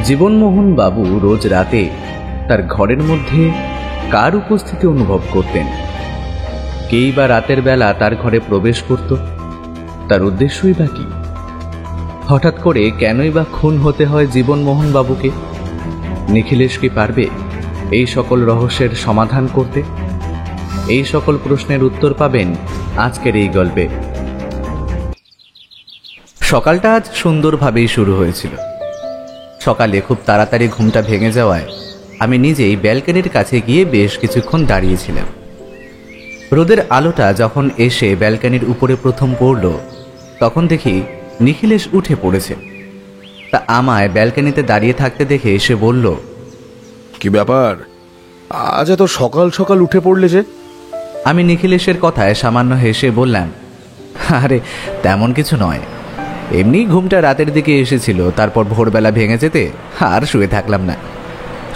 জীবনমোহন বাবু রোজ রাতে তার ঘরের মধ্যে কার উপস্থিতি অনুভব করতেন? কেই বা রাতের বেলা তার ঘরে প্রবেশ করত? তার উদ্দেশ্যই বা কি? হঠাৎ করে কেনই বা খুন হতে হয় জীবনমোহন বাবুকে? নিখিলেশ কি পারবে এই সকল রহস্যের সমাধান করতে? এই সকল প্রশ্নের উত্তর পাবেন আজকের এই গল্পে। সকালটা আজ সুন্দরভাবেই শুরু হয়েছিল। সকালে খুব তাড়াতাড়ি ঘুমটা ভেঙে যাওয়ায় আমি নিজেই ব্যালকনির কাছে গিয়ে বেশ কিছুক্ষণ দাঁড়িয়েছিলাম। রোদের আলোটা যখন এসে ব্যালকনির উপরে প্রথম পড়ল, তখন দেখি নিখিলেশ উঠে পড়েছে। তা আমায় ব্যালকনিতে দাঁড়িয়ে থাকতে দেখে এসে বলল, কি ব্যাপার, আজ এত সকাল সকাল উঠে পড়লে যে? আমি নিখিলেশের কথায় সামান্য হেসে বললাম, আরে তেমন কিছু নয়, এমনি ঘুমটা রাতের দিকে এসেছিল, তারপর ভোরবেলা ভেঙে যেতে আর শুয়ে থাকলাম না,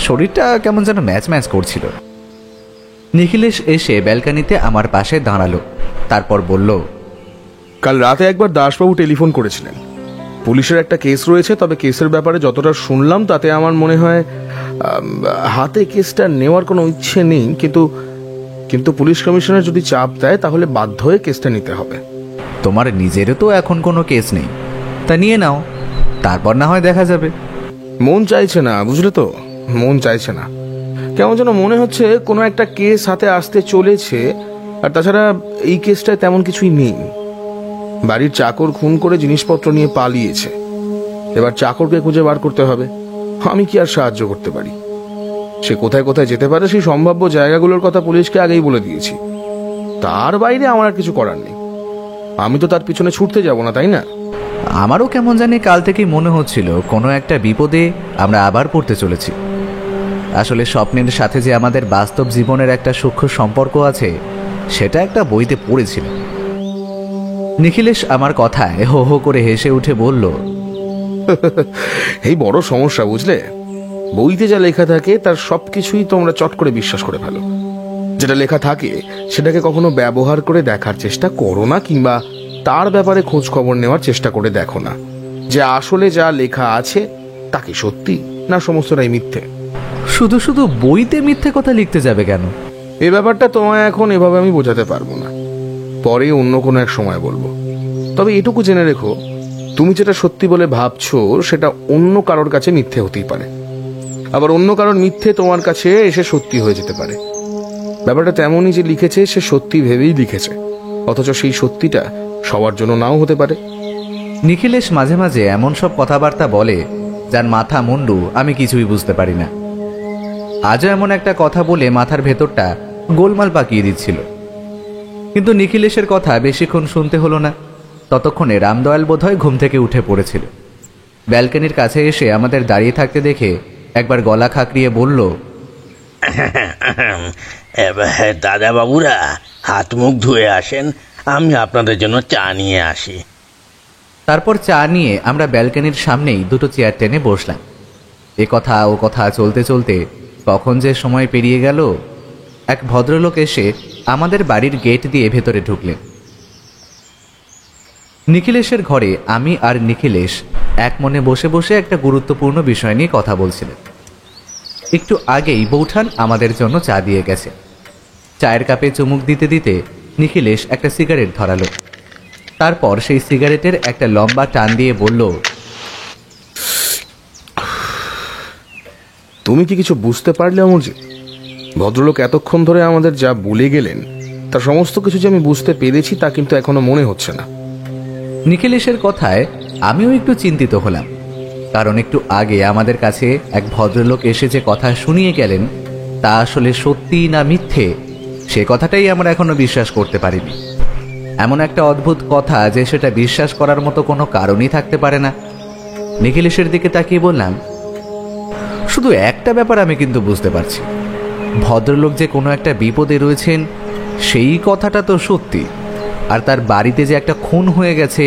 শরীরটা কেমন যেন ম্যাচ ম্যাচ করছিল। নিখিলেশ এসে ব্যালকনিতে আমার পাশে দাঁড়ালো, তারপর বলল, কাল রাতে একবার দাসবাবু টেলিফোন করেছিলেন। পুলিশের একটা কেস রয়েছে, তবে কেসের ব্যাপারে যতটা শুনলাম তাতে আমার মনে হয় হাতে কেসটা নেওয়ার কোনো ইচ্ছে নেই, কিন্তু পুলিশ কমিশনার যদি চাপ দেয় তাহলে বাধ্য হয়ে কেসটা নিতে হবে। তোমার নিজেরও তো এখন কোনো কেস নেই, তা নিয়ে নাও, তারপর না হয় দেখা যাবে। মন চাইছে না, বুঝলে তো, মন চাইছে না। কেমন যেন মনে হচ্ছে কোনো একটা কেস হাতে আসতে চলেছে, আর তাছাড়া এই কেসটায় তেমন কিছুই নেই। বাড়ির চাকর খুন করে জিনিসপত্র নিয়ে পালিয়েছে, এবার চাকরকে খুঁজে বার করতে হবে। আমি কি আর সাহায্য করতে পারি? সে কোথায় কোথায় যেতে পারে সেই সম্ভাব্য জায়গাগুলোর কথা পুলিশকে আগেই বলে দিয়েছি। তার বাইরে আমার আর কিছু করার নেই। আমি তো তার পিছনে ছুটতে যাব না, তাই না? আমারও কেমন জানি কাল থেকেই মনে হচ্ছিল কোনো একটা বিপদে আমরা আবার পড়তে চলেছি। আসলে স্বপ্নের সাথে যে আমাদের বাস্তব জীবনের একটা সূক্ষ্ম সম্পর্ক আছে, সেটা একটা বইতে পড়েছিল। নিখিলেশ আমার কথায় হো হো করে হেসে উঠে বলল, এই বড় সমস্যা, বুঝলে? বইতে যা লেখা থাকে তার সবকিছুই তোমরা চট করে বিশ্বাস করে ফেলো। যেটা লেখা থাকে সেটাকে কখনো ব্যবহার করে দেখার চেষ্টা করো না, কিংবা তার ব্যাপারে খোঁজ খবর নেওয়ার চেষ্টা করে দেখো না যে আসলে যা লেখা আছে তা কি সত্যি না সমস্তটাই মিথ্যে। শুধু শুধু বইতে মিথ্যে কথা লিখতে যাবে কেন? এই ব্যাপারটা তোমায় এখন এভাবে আমি বোঝাতে পারবো না, পরে অন্য কোনো এক সময় বলবো। তবে এটুকু জেনে রেখো, তুমি যেটা সত্যি বলে ভাবছো সেটা অন্য কারোর কাছে মিথ্যে হতেই পারে, আবার অন্য কারোর মিথ্যে তোমার কাছে এসে সত্যি হয়ে যেতে পারে। ব্যাপারটা তেমনই যে লিখেছে সে সত্যি ভেবেই লিখেছে, অথচ সেই সত্যিটা সবার জন্য নাও হতে পারে। নিখিলেশ মাঝে মাঝে এমন সব কথাবার্তা বলে যার মাথা মুন্ডু আমি কিছুই বুঝতে পারি না। আজও এমন একটা কথা বলে মাথার ভেতরটা গোলমাল পাকিয়ে দিচ্ছিল। কিন্তু নিখিলেশের কথা বেশিক্ষণ শুনতে হলো না। ততক্ষণে রামদয়াল বোধহয় ঘুম থেকে উঠে পড়েছিল। ব্যালকনির কাছে এসে আমাদের দাঁড়িয়ে থাকতে দেখে একবার গলা খাঁকড়িয়ে বলল, দাদা বাবুরা, হাত মুখ ধুয়ে আসেন, আমি আপনাদের জন্য চা নিয়ে আসি। তারপর চা নিয়ে আমরা ব্যালকনির সামনেই দুটো চেয়ার টেনে বসলাম। এ কথা ও কথা চলতে চলতে কখন যে সময় পেরিয়ে গেল। এক ভদ্রলোক এসে আমাদের বাড়ির গেট দিয়ে ভেতরে ঢুকলেন। নিখিলেশের ঘরে আমি আর নিখিলেশ এক মনে বসে বসে একটা গুরুত্বপূর্ণ বিষয় নিয়ে কথা বলছিলেন। একটু আগেই বৌঠান আমাদের জন্য চা দিয়ে গেছে। চায়ের কাপে চুমুক দিতে দিতে নিখিলেশ একটা সিগারেট ধরালো। তারপর সেই সিগারেটের একটা লম্বা টান দিয়ে বলল, তুমি কি কিছু বুঝতে পারলে অমরজিৎ? ভদ্রলোক এতক্ষণ ধরে আমাদের যা বলে গেলেন তার সমস্ত কিছু যে আমি বুঝতে পেরেছি তা কিন্তু এখনো মনে হচ্ছে না। নিখিলেশের কথায় আমিও একটু চিন্তিত হলাম, কারণ একটু আগে আমাদের কাছে এক ভদ্রলোক এসে যে কথা শুনিয়ে গেলেন তা আসলে সত্যি না মিথ্যে সে কথাটাই আমরা এখনো বিশ্বাস করতে পারিনি। এমন একটা অদ্ভুত কথা যে সেটা বিশ্বাস করার মতো কোনো কারণই থাকতে পারে না। নিখিলেশের দিকে তাকিয়ে বললাম, শুধু একটা ব্যাপার আমি কিন্তু বুঝতে পারছি, ভদ্রলোক যে কোনো একটা বিপদে রয়েছেন সেই কথাটা তো সত্যি, আর তার বাড়িতে যে একটা খুন হয়ে গেছে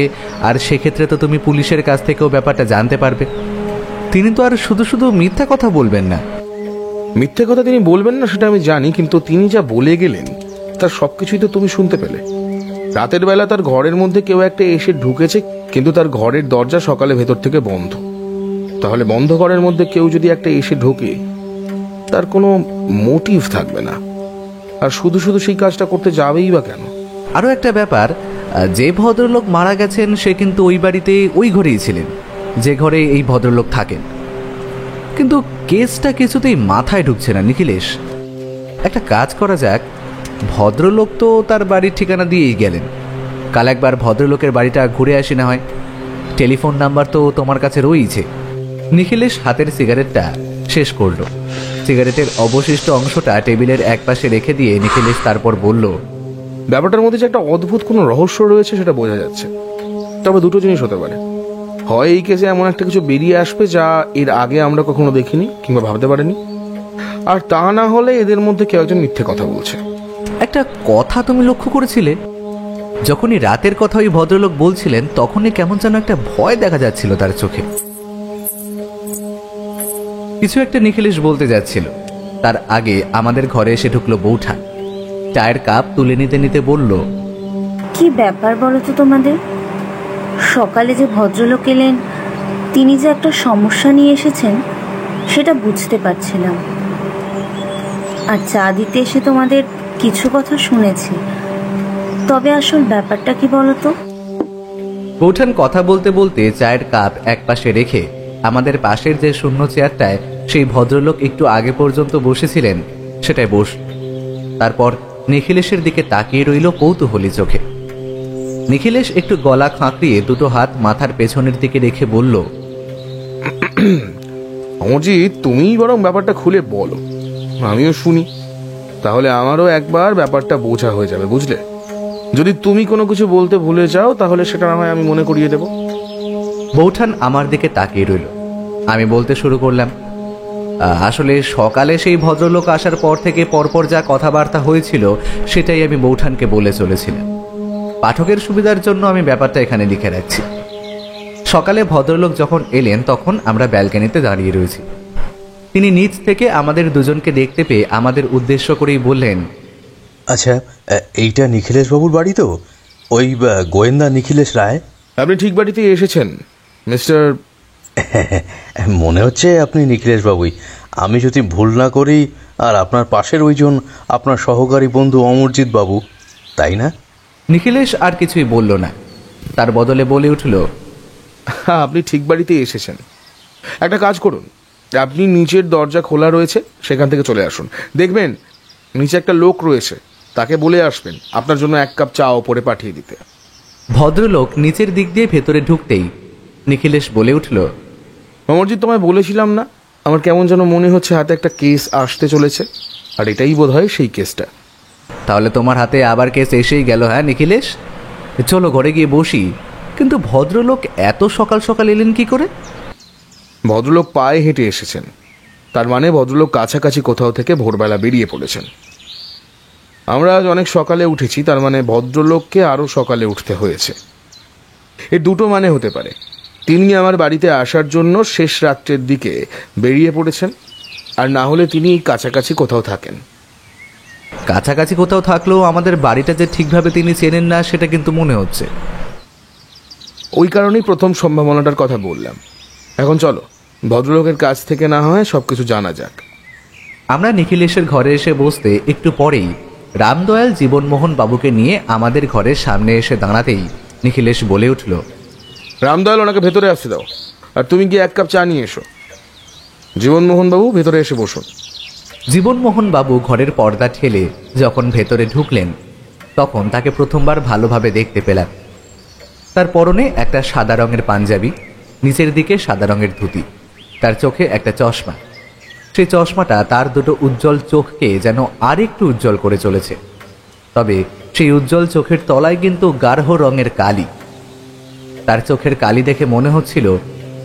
আর সেক্ষেত্রে তো তুমি পুলিশের কাছ থেকেও ব্যাপারটা জানতে পারবে। তিনি তো আর শুধু শুধু মিথ্যা কথা বলবেন না। মিথ্যে কথা তিনি বলবেন না সেটা আমি জানি, কিন্তু তিনি যা বলে গেলেন তার সবকিছুই তো তুমি শুনতে পেলে। রাতের বেলা তার ঘরের মধ্যে কেউ একটা এসে ঢুকেছে, কিন্তু তার ঘরের দরজা সকালে ভেতর থেকে বন্ধ। তাহলে বন্ধ ঘরের মধ্যে কেউ যদি একটা এসে ঢোকে, তার কোনো মোটিভ থাকবে না। আর শুধু শুধু সেই কাজটা করতে যাবেই বা কেন? আরও একটা ব্যাপার, যে ভদ্রলোক মারা গেছেন সে কিন্তু ওই বাড়িতে ওই ঘরেই ছিলেন যে ঘরে এই ভদ্রলোক থাকেন। কিন্তু কেসটা কিছুতেই মাথায় ঢুকছে না নিখিলেশ। একটা কাজ করা যাক, ভদ্রলোক তো তার বাড়ির ঠিকানা দিয়েই গেলেন, কাল একবার ভদ্রলোকের বাড়িটা ঘুরে আসি না হয়। টেলিফোন নাম্বার তো তোমার কাছে রয়েছে। নিখিলেশ হাতের সিগারেটটা শেষ করল। সিগারেটের অবশিষ্ট অংশটা টেবিলের একপাশে রেখে দিয়ে নিখিলেশ তারপর বলল, ব্যাপারটার মধ্যে যে একটা অদ্ভুত কোনো রহস্য রয়েছে সেটা বোঝা যাচ্ছে। তবে দুটো জিনিস হতে পারে, হয় এই কেসে এমন একটা কিছু বেরিয়ে আসবে যা এর আগে আমরা কখনো দেখিনি কিংবা ভাবতে পারিনি, আর তা না হলে এদের মধ্যে কেউ একজন মিথ্যে কথা বলছে। একটা কথা তুমি লক্ষ্য করেছিলে? যখনই রাতের কথা ওই ভদ্রলোক বলছিলেন তখনই কেমন যেন একটা ভয় দেখা যাচ্ছিল তার চোখে। কিছু একটা নিখিলেশ বলতে যাচ্ছিল, তার আগে আমাদের ঘরে এসে ঢুকলো বৌঠান। চায়ের কাপ তুলে নিতে নিতে বলল, কি ব্যাপার বলো তো তোমাদের? সকালে যে ভদ্রলোক এলেন তিনি যে একটা সমস্যা নিয়ে এসেছেন সেটা বুঝতে পারছিলাম, আর চা দিতে এসে তোমাদের কিছু কথা শুনেছি। তবে আসল ব্যাপারটা কি বলো তো? বৌঠান কথা বলতে বলতে চায়ের কাপ একপাশে রেখে আমাদের পাশের যে শূন্য চেয়ারটায় সেই ভদ্রলোক একটু আগে পর্যন্ত বসেছিলেন সেটায় বস। তারপর নিখিলেশের দিকে তাকিয়ে রইল কৌতূহলী চোখে। নিখিলেশ একটু গলা খাঁকড়িয়ে দুটো হাত মাথার পেছনের দিকে রেখে বলল, অমরজিৎ, তুমিই বরং ব্যাপারটা খুলে বলো, আমিও শুনি, তাহলে আমারও একবার ব্যাপারটা বোঝা হয়ে যাবে, বুঝলে? যদি তুমি কোনো কিছু বলতে ভুলে যাও তাহলে সেটা না হয় আমি মনে করিয়ে দেব। বৌঠান আমার দিকে তাকিয়ে রইল। আমি বলতে শুরু করলাম, আসলে সকালে সেই ভদ্রলোক আসার পর থেকে পরপর যা কথাবার্তা হয়েছিল সেটাই আমি বৌঠানকে বলে চলেছিলাম। পাঠকের সুবিধার জন্য আমি ব্যাপারটা এখানে লিখে রাখছি। সকালে ভদ্রলোক যখন এলেন তখন আমরা ব্যালকনিতে দাঁড়িয়ে রয়েছি। তিনি নিচ থেকে আমাদের দুজনকে দেখতে পেয়ে আমাদের উদ্দেশ্য করেই বললেন, আচ্ছা, এইটা নিখিলেশ বাবুর বাড়ি তো? ওই গোয়েন্দা নিখিলেশ রায়? আপনি ঠিক বাড়িতে এসেছেন মিস্টার। মনে হচ্ছে আপনি নিখিলেশ বাবুই। আমি যদি ভুল না করি, আর আপনার পাশের ওইজন আপনার সহকারী বন্ধু অমরজিৎ বাবু, তাই না? নিখিলেশ আর কিছুই বলল না, তার বদলে বলে উঠল, হ্যাঁ, আপনি ঠিক বাড়িতে এসেছেন। একটা কাজ করুন, আপনি নিচের দরজা খোলা রয়েছে, সেখান থেকে চলে আসুন। দেখবেন নিচে একটা লোক রয়েছে, তাকে বলে আসবেন আপনার জন্য এক কাপ চা ওপরে পাঠিয়ে দিতে। ভদ্রলোক নিচের দিক দিয়ে ভেতরে ঢুকতেই নিখিলেশ বলে উঠল, অমরজিৎ, তোমায় বলেছিলাম না, আমার কেমন যেন মনে হচ্ছে হাতে একটা কেস আসতে চলেছে, আর এটাই বোধহয় সেই কেসটা। তাহলে তোমার হাতে আবার কেস এসেই গেল। হ্যাঁ নিখিলেশ, চলো ঘরে গিয়ে বসি। কিন্তু ভদ্রলোক এত সকাল সকাল এলেন কি করে? ভদ্রলোক পায়ে হেঁটে এসেছেন, তার মানে ভদ্রলোক কাছাকাছি কোথাও থেকে ভোরবেলা বেরিয়ে পড়েছেন। আমরা আজ অনেক সকালে উঠেছি, তার মানে ভদ্রলোককে আরও সকালে উঠতে হয়েছে। এর দুটো মানে হতে পারে, তিনি আমার বাড়িতে আসার জন্য শেষ রাত্রের দিকে বেরিয়ে পড়েছেন, আর না হলে তিনি কাছাকাছি কোথাও থাকেন। কাছাকাছি কোথাও থাকলেও আমাদের বাড়িটা যে ঠিকভাবে তিনি চেনেন না সেটা কিন্তু মনে হচ্ছে। ওই কারণেই প্রথম সম্ভাবনাটার কথা বললাম। এখন চলো, ভদ্রলোকের কাছ থেকে না হয় সবকিছু জানা যাক। আমরা নিখিলেশের ঘরে এসে বসতে একটু পরেই রামদয়াল জীবনমোহন বাবুকে নিয়ে আমাদের ঘরের সামনে এসে দাঁড়াতেই নিখিলেশ বলে উঠল, রামদয়াল, ওনাকে ভেতরে আসতে দাও, আর তুমি গিয়ে এক কাপ চা নিয়ে এসো। জীবনমোহন বাবু, ভেতরে এসে বসুন। জীবনমোহন বাবু ঘরের পর্দা ঠেলে যখন ভেতরে ঢুকলেন তখন তাকে প্রথমবার ভালোভাবে দেখতে পেলাম। তার পরনে একটা সাদা রঙের পাঞ্জাবি, নিচের দিকে সাদা রঙের ধুতি, তার চোখে একটা চশমা। সেই চশমাটা তার দুটো উজ্জ্বল চোখকে যেন আরেকটু উজ্জ্বল করে চলেছে। তবে সেই উজ্জ্বল চোখের তলায় কিন্তু গাঢ় রঙের কালি। তার চোখের কালি দেখে মনে হচ্ছিল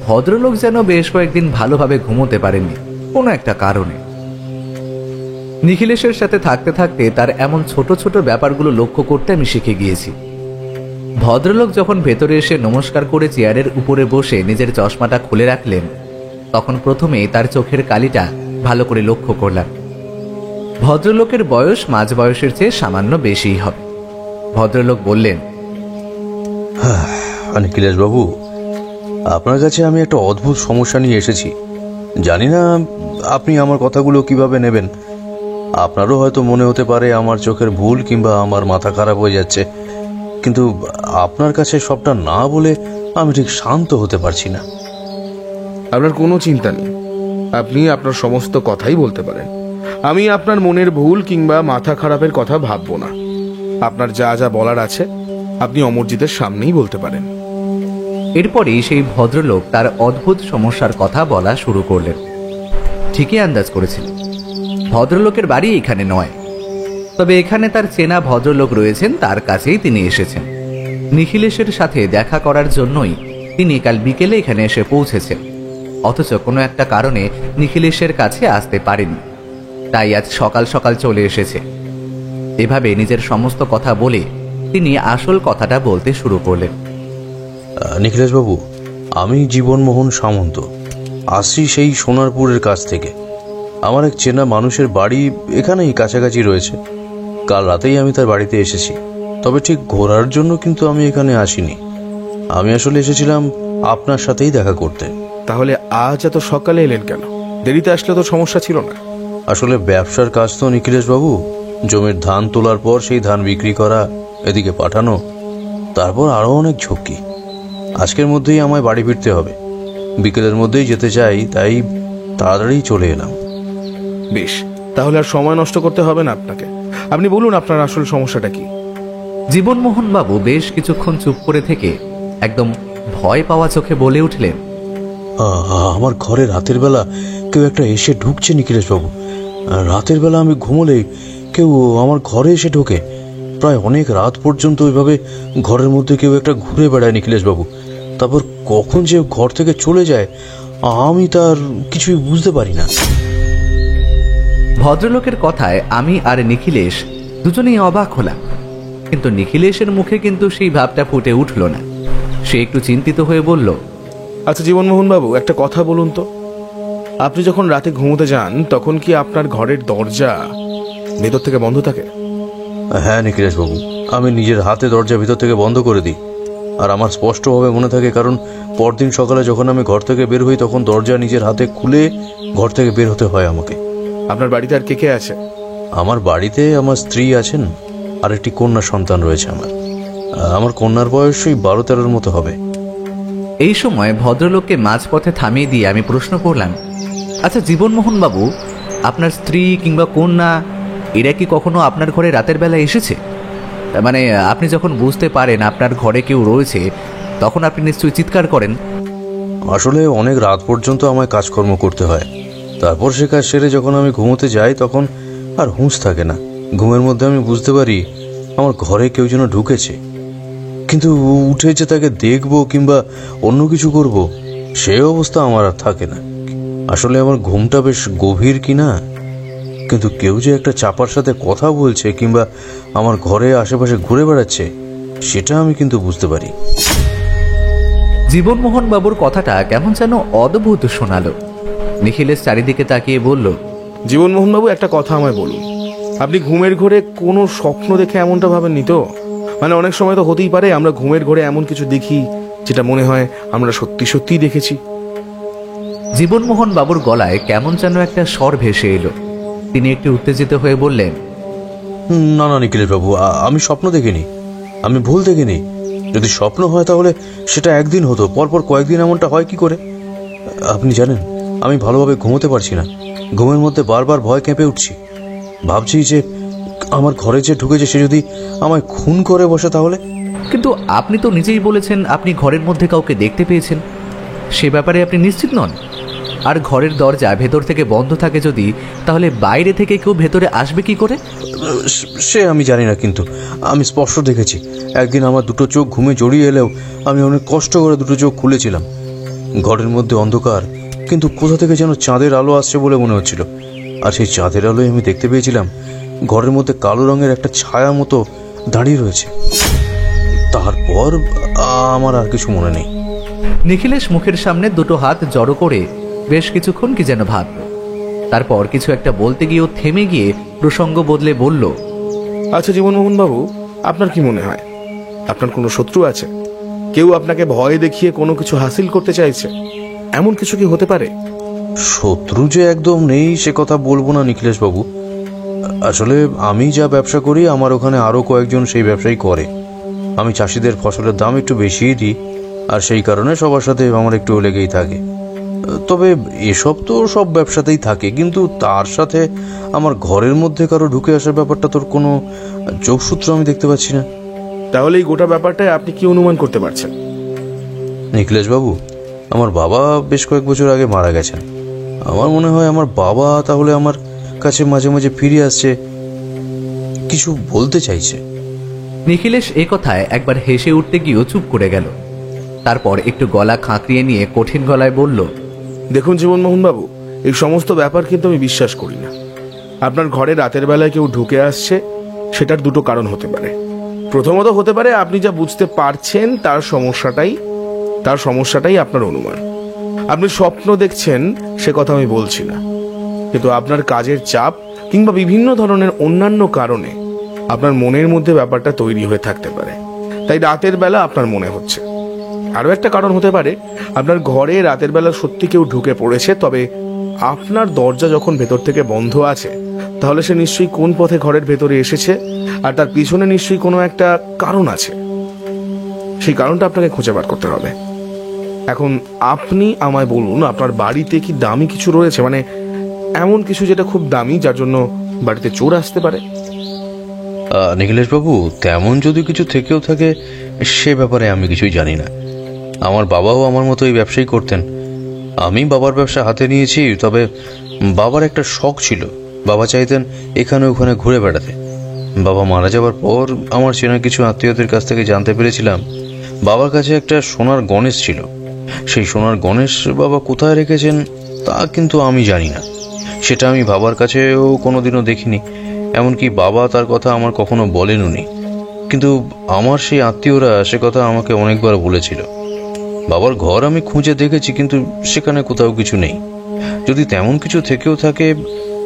ভদ্রলোক যেন বেশ কয়েকদিন ভালোভাবে ঘুমোতে পারেননি কোনো একটা কারণে। নিখিলেশের সাথে থাকতে থাকতে তার এমন ছোট ছোট ব্যাপারগুলো লক্ষ্য করতে আমি শিখে গিয়েছি। ভদ্রলোক যখন ভেতরে এসে নমস্কার করে চেয়ারের উপরে বসে নিজের চশমাটা খুলে রাখলেন তখন প্রথমে তার চোখের কালিটা ভালো করে লক্ষ্য করলাম। ভদ্রলোকের বয়স মাঝ বয়সের চেয়ে সামান্য বেশিই হবে। ভদ্রলোক বললেন, নিখিলেশ বাবু, আপনার কাছে আমি একটা অদ্ভুত সমস্যা নিয়ে এসেছি। জানি না আপনি আমার কথাগুলো কিভাবে নেবেন। আপনারও হয়তো মনে হতে পারে আমার চোখের ভুল কিংবা আমার মাথা খারাপ হয়ে যাচ্ছে, কিন্তু আপনার কাছে সবটা না বলে আমি ঠিক শান্ত হতে পারছি না। আপনার কোনো চিন্তা নেই, আপনি আপনার সমস্ত কথাই বলতে পারেন। আমি আপনার মনের ভুল কিংবা মাথা খারাপের কথা ভাববো না। আপনার যা যা বলার আছে আপনি অমরজিতের সামনেই বলতে পারেন। এরপরই সেই ভদ্রলোক তার অদ্ভুত সমস্যার কথা বলা শুরু করলেন। ঠিকই আন্দাজ করেছিলেন, ভদ্রলোকের বাড়ি এখানে নয়, তবে এখানে তার চেনা ভদ্রলোক রয়েছেন, তার কাছেই তিনি এসেছেন। নিখিলেশের সাথে দেখা করার জন্যই তিনি কাল বিকেলে এখানে এসে পৌঁছেছেন, অথচ কোনো একটা কারণে নিখিলেশের কাছে আসতে পারেননি, তাই আজ সকাল সকাল চলে এসেছে। এভাবে নিজের সমস্ত কথা বলে তিনি আসল কথাটা বলতে শুরু করলেন। নিখিলেশবাবু, আমি জীবনমোহন সামন্ত, আসছি সেই সোনারপুরের কাছ থেকে। আমার এক চেনা মানুষের বাড়ি এখানেই কাছাকাছি রয়েছে। কাল রাতেই আমি তার বাড়িতে এসেছি, তবে ঠিক ঘোরার জন্য কিন্তু আমি এখানে আসিনি। আমি আসলে এসেছিলাম আপনার সাথেই দেখা করতে। তাহলে আজ এত সকালে এলেন কেন? দেরিতে আসলে তো সমস্যা ছিল না। আসলে ব্যবসার কাজ তো নিখিলেশবাবু, জমির ধান তোলার পর সেই ধান বিক্রি করা, এদিকে পাঠানো, তারপর আরও অনেক ঝক্কি। আজকের মধ্যেই আমায় বাড়ি ফিরতে হবে, বিকেলের মধ্যেই যেতে চাই, তাই তাড়াতাড়ি চলে এলাম। বেশ, তাহলে আর সময় নষ্ট করতে হবে না আপনাকে। আপনি বলুন আপনার আসল সমস্যাটা কি? জীবনমোহন বাবু বেশ কিছুক্ষণ চুপ করে থেকে একদম ভয় পাওয়া চোখে বলে উঠলেন, আমার ঘরে রাতের বেলা কেউ একটা এসে ঢুকছে নিখিলেশবাবু। রাতের বেলা আমি ঘুমোলেই কেউ আমার ঘরে এসে ঢোকে। প্রায় অনেক রাত পর্যন্ত ওইভাবে ঘরের মধ্যে কেউ একটা ঘুরে বেড়ায় নিখিলেশবাবু। তারপর কখন যে ঘর থেকে চলে যায় আমি তার কিছুই বুঝতে পারি না। ভদ্রলোকের কথায় আমি আর নিখিলেশ দুজনেই অবাক হলাম, কিন্তু নিখিলেশের মুখে কিন্তু সেই ভাবটা ফুটে উঠল না। সে একটু চিন্তিত হয়ে বলল, আচ্ছা জীবনমোহন বাবু, একটা কথা বলুন তো, আপনি যখন রাতে ঘুমোতে যান তখন কি আপনার ঘরের দরজা ভেতর থেকে বন্ধ থাকে? হ্যাঁ নিখিলেশবাবু, আমি নিজের হাতে দরজা ভিতর থেকে বন্ধ করে দিই। আর আমার স্পষ্টভাবে মনে থাকে, কারণ পরদিন সকালে যখন আমি ঘর থেকে বের হই তখন দরজা নিজের হাতে খুলে ঘর থেকে বের হতে হয় আমাকে। আপনার বাড়িতে আর কে কে আছে? আমার বাড়িতে আমার স্ত্রী আছেন, আর একটি কন্যা সন্তান রয়েছে। আমার কন্যার বয়স ওই 12-13 মতো হবে। এই সময় ভদ্রলোককে মাঝপথে থামিয়ে দিয়ে আমি প্রশ্ন করলাম, আচ্ছা জীবনমোহন বাবু, আপনার স্ত্রী কিংবা কন্যা এরা কি কখনো আপনার ঘরে রাতের বেলা এসেছে? মানে আপনি যখন বুঝতে পারেন আপনার ঘরে কেউ রয়েছে তখন আপনি নিশ্চয়ই চিৎকার করেন। আসলে অনেক রাত পর্যন্ত আমায় কাজকর্ম করতে হয়, তারপর সে কাজ সেরে যখন আমি ঘুমোতে যাই তখন আর হুঁশ থাকে না। ঘুমের মধ্যে আমি বুঝতে পারি আমার ঘরে কেউ যেন ঢুকেছে, কিন্তু উঠে যে তাকে দেখবো কিংবা অন্য কিছু করব সে অবস্থা আমার আর থাকে না। আসলে আমার ঘুমটা বেশ গভীর কিনা, কিন্তু কেউ যে একটা চাপার সাথে কথা বলছে কিংবা আমার ঘরে আশেপাশে ঘুরে বেড়াচ্ছে সেটা আমি কিন্তু বুঝতে পারি। জীবনমোহন বাবুর কথাটা কেমন যেন অদ্ভুত শোনালো। নিখিলেশ চারিদিকে তাকিয়ে বলল, জীবনমোহন বাবু, একটা কথা আমায় বলুন, আপনি ঘুমের ঘরে কোনো স্বপ্ন দেখে এমনটা ভাবেননি তো? মানে অনেক সময় তো হতেই পারে আমরা ঘুমের ঘরে এমন কিছু দেখি যেটা মনে হয় আমরা সত্যি সত্যিই দেখেছি। জীবনমোহন বাবুর গলায় কেমন যেন একটা স্বর ভেসে এলো। তিনি একটু উত্তেজিত হয়ে বললেন, না না নিখিলেশবাবু, আমি স্বপ্ন দেখিনি, আমি ভুল দেখিনি। যদি স্বপ্ন হয় তাহলে সেটা একদিন হতো, পরপর কয়েকদিন এমনটা হয় কি করে? আপনি জানেন আমি ভালোভাবে ঘুমোতে পারছি না। ঘুমের মধ্যে বারবার ভয় কেঁপে উঠছি। ভাবছি যে আমার ঘরে যে ঢুকেছে সে যদি আমায় খুন করে বসে তাহলে। কিন্তু আপনি তো নিজেই বলেছেন আপনি ঘরের মধ্যে কাউকে দেখতে পেয়েছেন, সে ব্যাপারে আপনি নিশ্চিত নন। আর ঘরের দরজা ভেতর থেকে বন্ধ থাকে যদি, তাহলে বাইরে থেকে কেউ ভেতরে আসবে কি করে? সে আমি জানি না, কিন্তু আমি স্পষ্ট দেখেছি। একদিন আমার দুটো চোখ ঘুমে জড়িয়ে এলেও আমি অনেক কষ্ট করে দুটো চোখ খুলেছিলাম। ঘরের মধ্যে অন্ধকার, কিন্তু কোথা থেকে যেন চাঁদের আলো আসছে বলে মনে হচ্ছিল। আর সেই চাঁদের আলোয় আমি দেখতে পেয়েছিলাম ঘরের মধ্যে কালো রঙের একটা ছায়া মতো দাঁড়িয়ে রয়েছে। তারপর আমার আর কিছু মনে নেই। নিখিলেশ মুখের সামনে দুটো হাত জড়ো করে বেশ কিছুক্ষণ কি যেন ভাবল। তারপর কিছু একটা বলতে গিয়েও থেমে গিয়ে প্রসঙ্গ বদলে বলল, আচ্ছা জীবনমোহন বাবু, আপনার কি মনে হয় আপনার কোনো শত্রু আছে? কেউ আপনাকে ভয় দেখিয়ে কোনো কিছু হাসিল করতে চাইছে, এমন কিছু কি হতে পারে? শত্রু যে একদম নেই সে কথা বলবো না নিখিলেশ বাবু। আসলে আমি যা ব্যবসা করি আমার ওখানে আরো কয়েকজন সেই ব্যবসায়ী করে। আমি চাষিদের ফসলের দাম একটু বেশিই দিই, আর সেই কারণে সবার সাথে আমার একটু লেগেই থাকে। তবে এসব তো সব ব্যবসাতেই থাকে, কিন্তু তার সাথে আমার ঘরের মধ্যে কারো ঢুকে আসার ব্যাপারটা তোর কোনো যোগসূত্র আমি দেখতে পাচ্ছি না। তাহলে এই গোটা ব্যাপারটায় আপনি কি অনুমান করতে পারছেন? নিখিলেশ বাবু, আমার বাবা বেশ কয়েক বছর আগে মারা গেছেন। আমার মনে হয় আমার বাবা তাহলে আমার কাছে মাঝে মাঝে ফিরে আসছে, কিছু বলতে চাইছে। নিখিলেশ এ কথায় একবার হেসে উঠতে গিয়েও চুপ করে গেল। তারপর একটু গলা খাঁকড়িয়ে নিয়ে কঠিন গলায় বলল, দেখুন জীবনমোহন বাবু, এই সমস্ত ব্যাপার কিন্তু আমি বিশ্বাস করি না। আপনার ঘরে রাতের বেলায় কেউ ঢুকে আসছে, সেটার দুটো কারণ হতে পারে। প্রথমত হতে পারে আপনি যা বুঝতে পারছেন তার সমস্যাটাই আপনার অনুমান। আপনি স্বপ্ন দেখছেন সে কথা আমি বলছি না, কিন্তু আপনার কাজের চাপ কিংবা বিভিন্ন ধরনের অন্যান্য কারণে আপনার মনের মধ্যে ব্যাপারটা তৈরি হয়ে থাকতে পারে, তাই রাতের বেলা আপনার মনে হচ্ছে। আরো একটা কারণ হতে পারে, আপনার ঘরে রাতের বেলা সত্যি কেউ ঢুকে পড়েছে, তবে আপনার দরজা যখন ভেতর থেকে বন্ধ আছে, তাহলে সে নিশ্চয়ই কোন পথে ঘরের ভেতরে এসেছে, আর তার পিছনে নিশ্চয়ই কোনো একটা কারণ আছে। সেই কারণটা আপনাকে খুঁজে বার করতে হবে। এখন আপনি আমায় বলুন, আপনার বাড়িতে কি দামি কিছু রয়েছে, মানে এমন কিছু যেটা খুব দামি যার জন্য বাড়িতে চোর আসতে পারে? নিখিলেশ বাবু, তেমন যদি কিছু থেকেও থাকে সে ব্যাপারে আমি কিছুই জানি না। আমার বাবাও আমার মতো এই ব্যবসাই করতেন। আমি বাবার ব্যবসা হাতে নিয়েছি, তবে বাবার একটা শখ ছিল। বাবা চাইতেন এখানে ওখানে ঘুরে বেড়াতে। বাবা মারা যাবার পর আমার চেনা কিছু আত্মীয়দের কাছ থেকে জানতে পেরেছিলাম বাবার কাছে একটা সোনার গণেশ ছিল। সেই সোনার গণেশ বাবা কোথায় রেখেছেন তা কিন্তু আমি জানি না। সেটা আমি বাবার কাছেও কোনোদিনও দেখিনি, এমনকি বাবা তার কথা আমার কখনো বলেনওনি। কিন্তু আমার সেই আত্মীয়রা সে কথা আমাকে অনেকবার বলেছিল। বাবার ঘর আমি খুঁজে দেখেছি, কিন্তু সেখানে কোথাও কিছু নেই। যদি তেমন কিছু থেকেও থাকে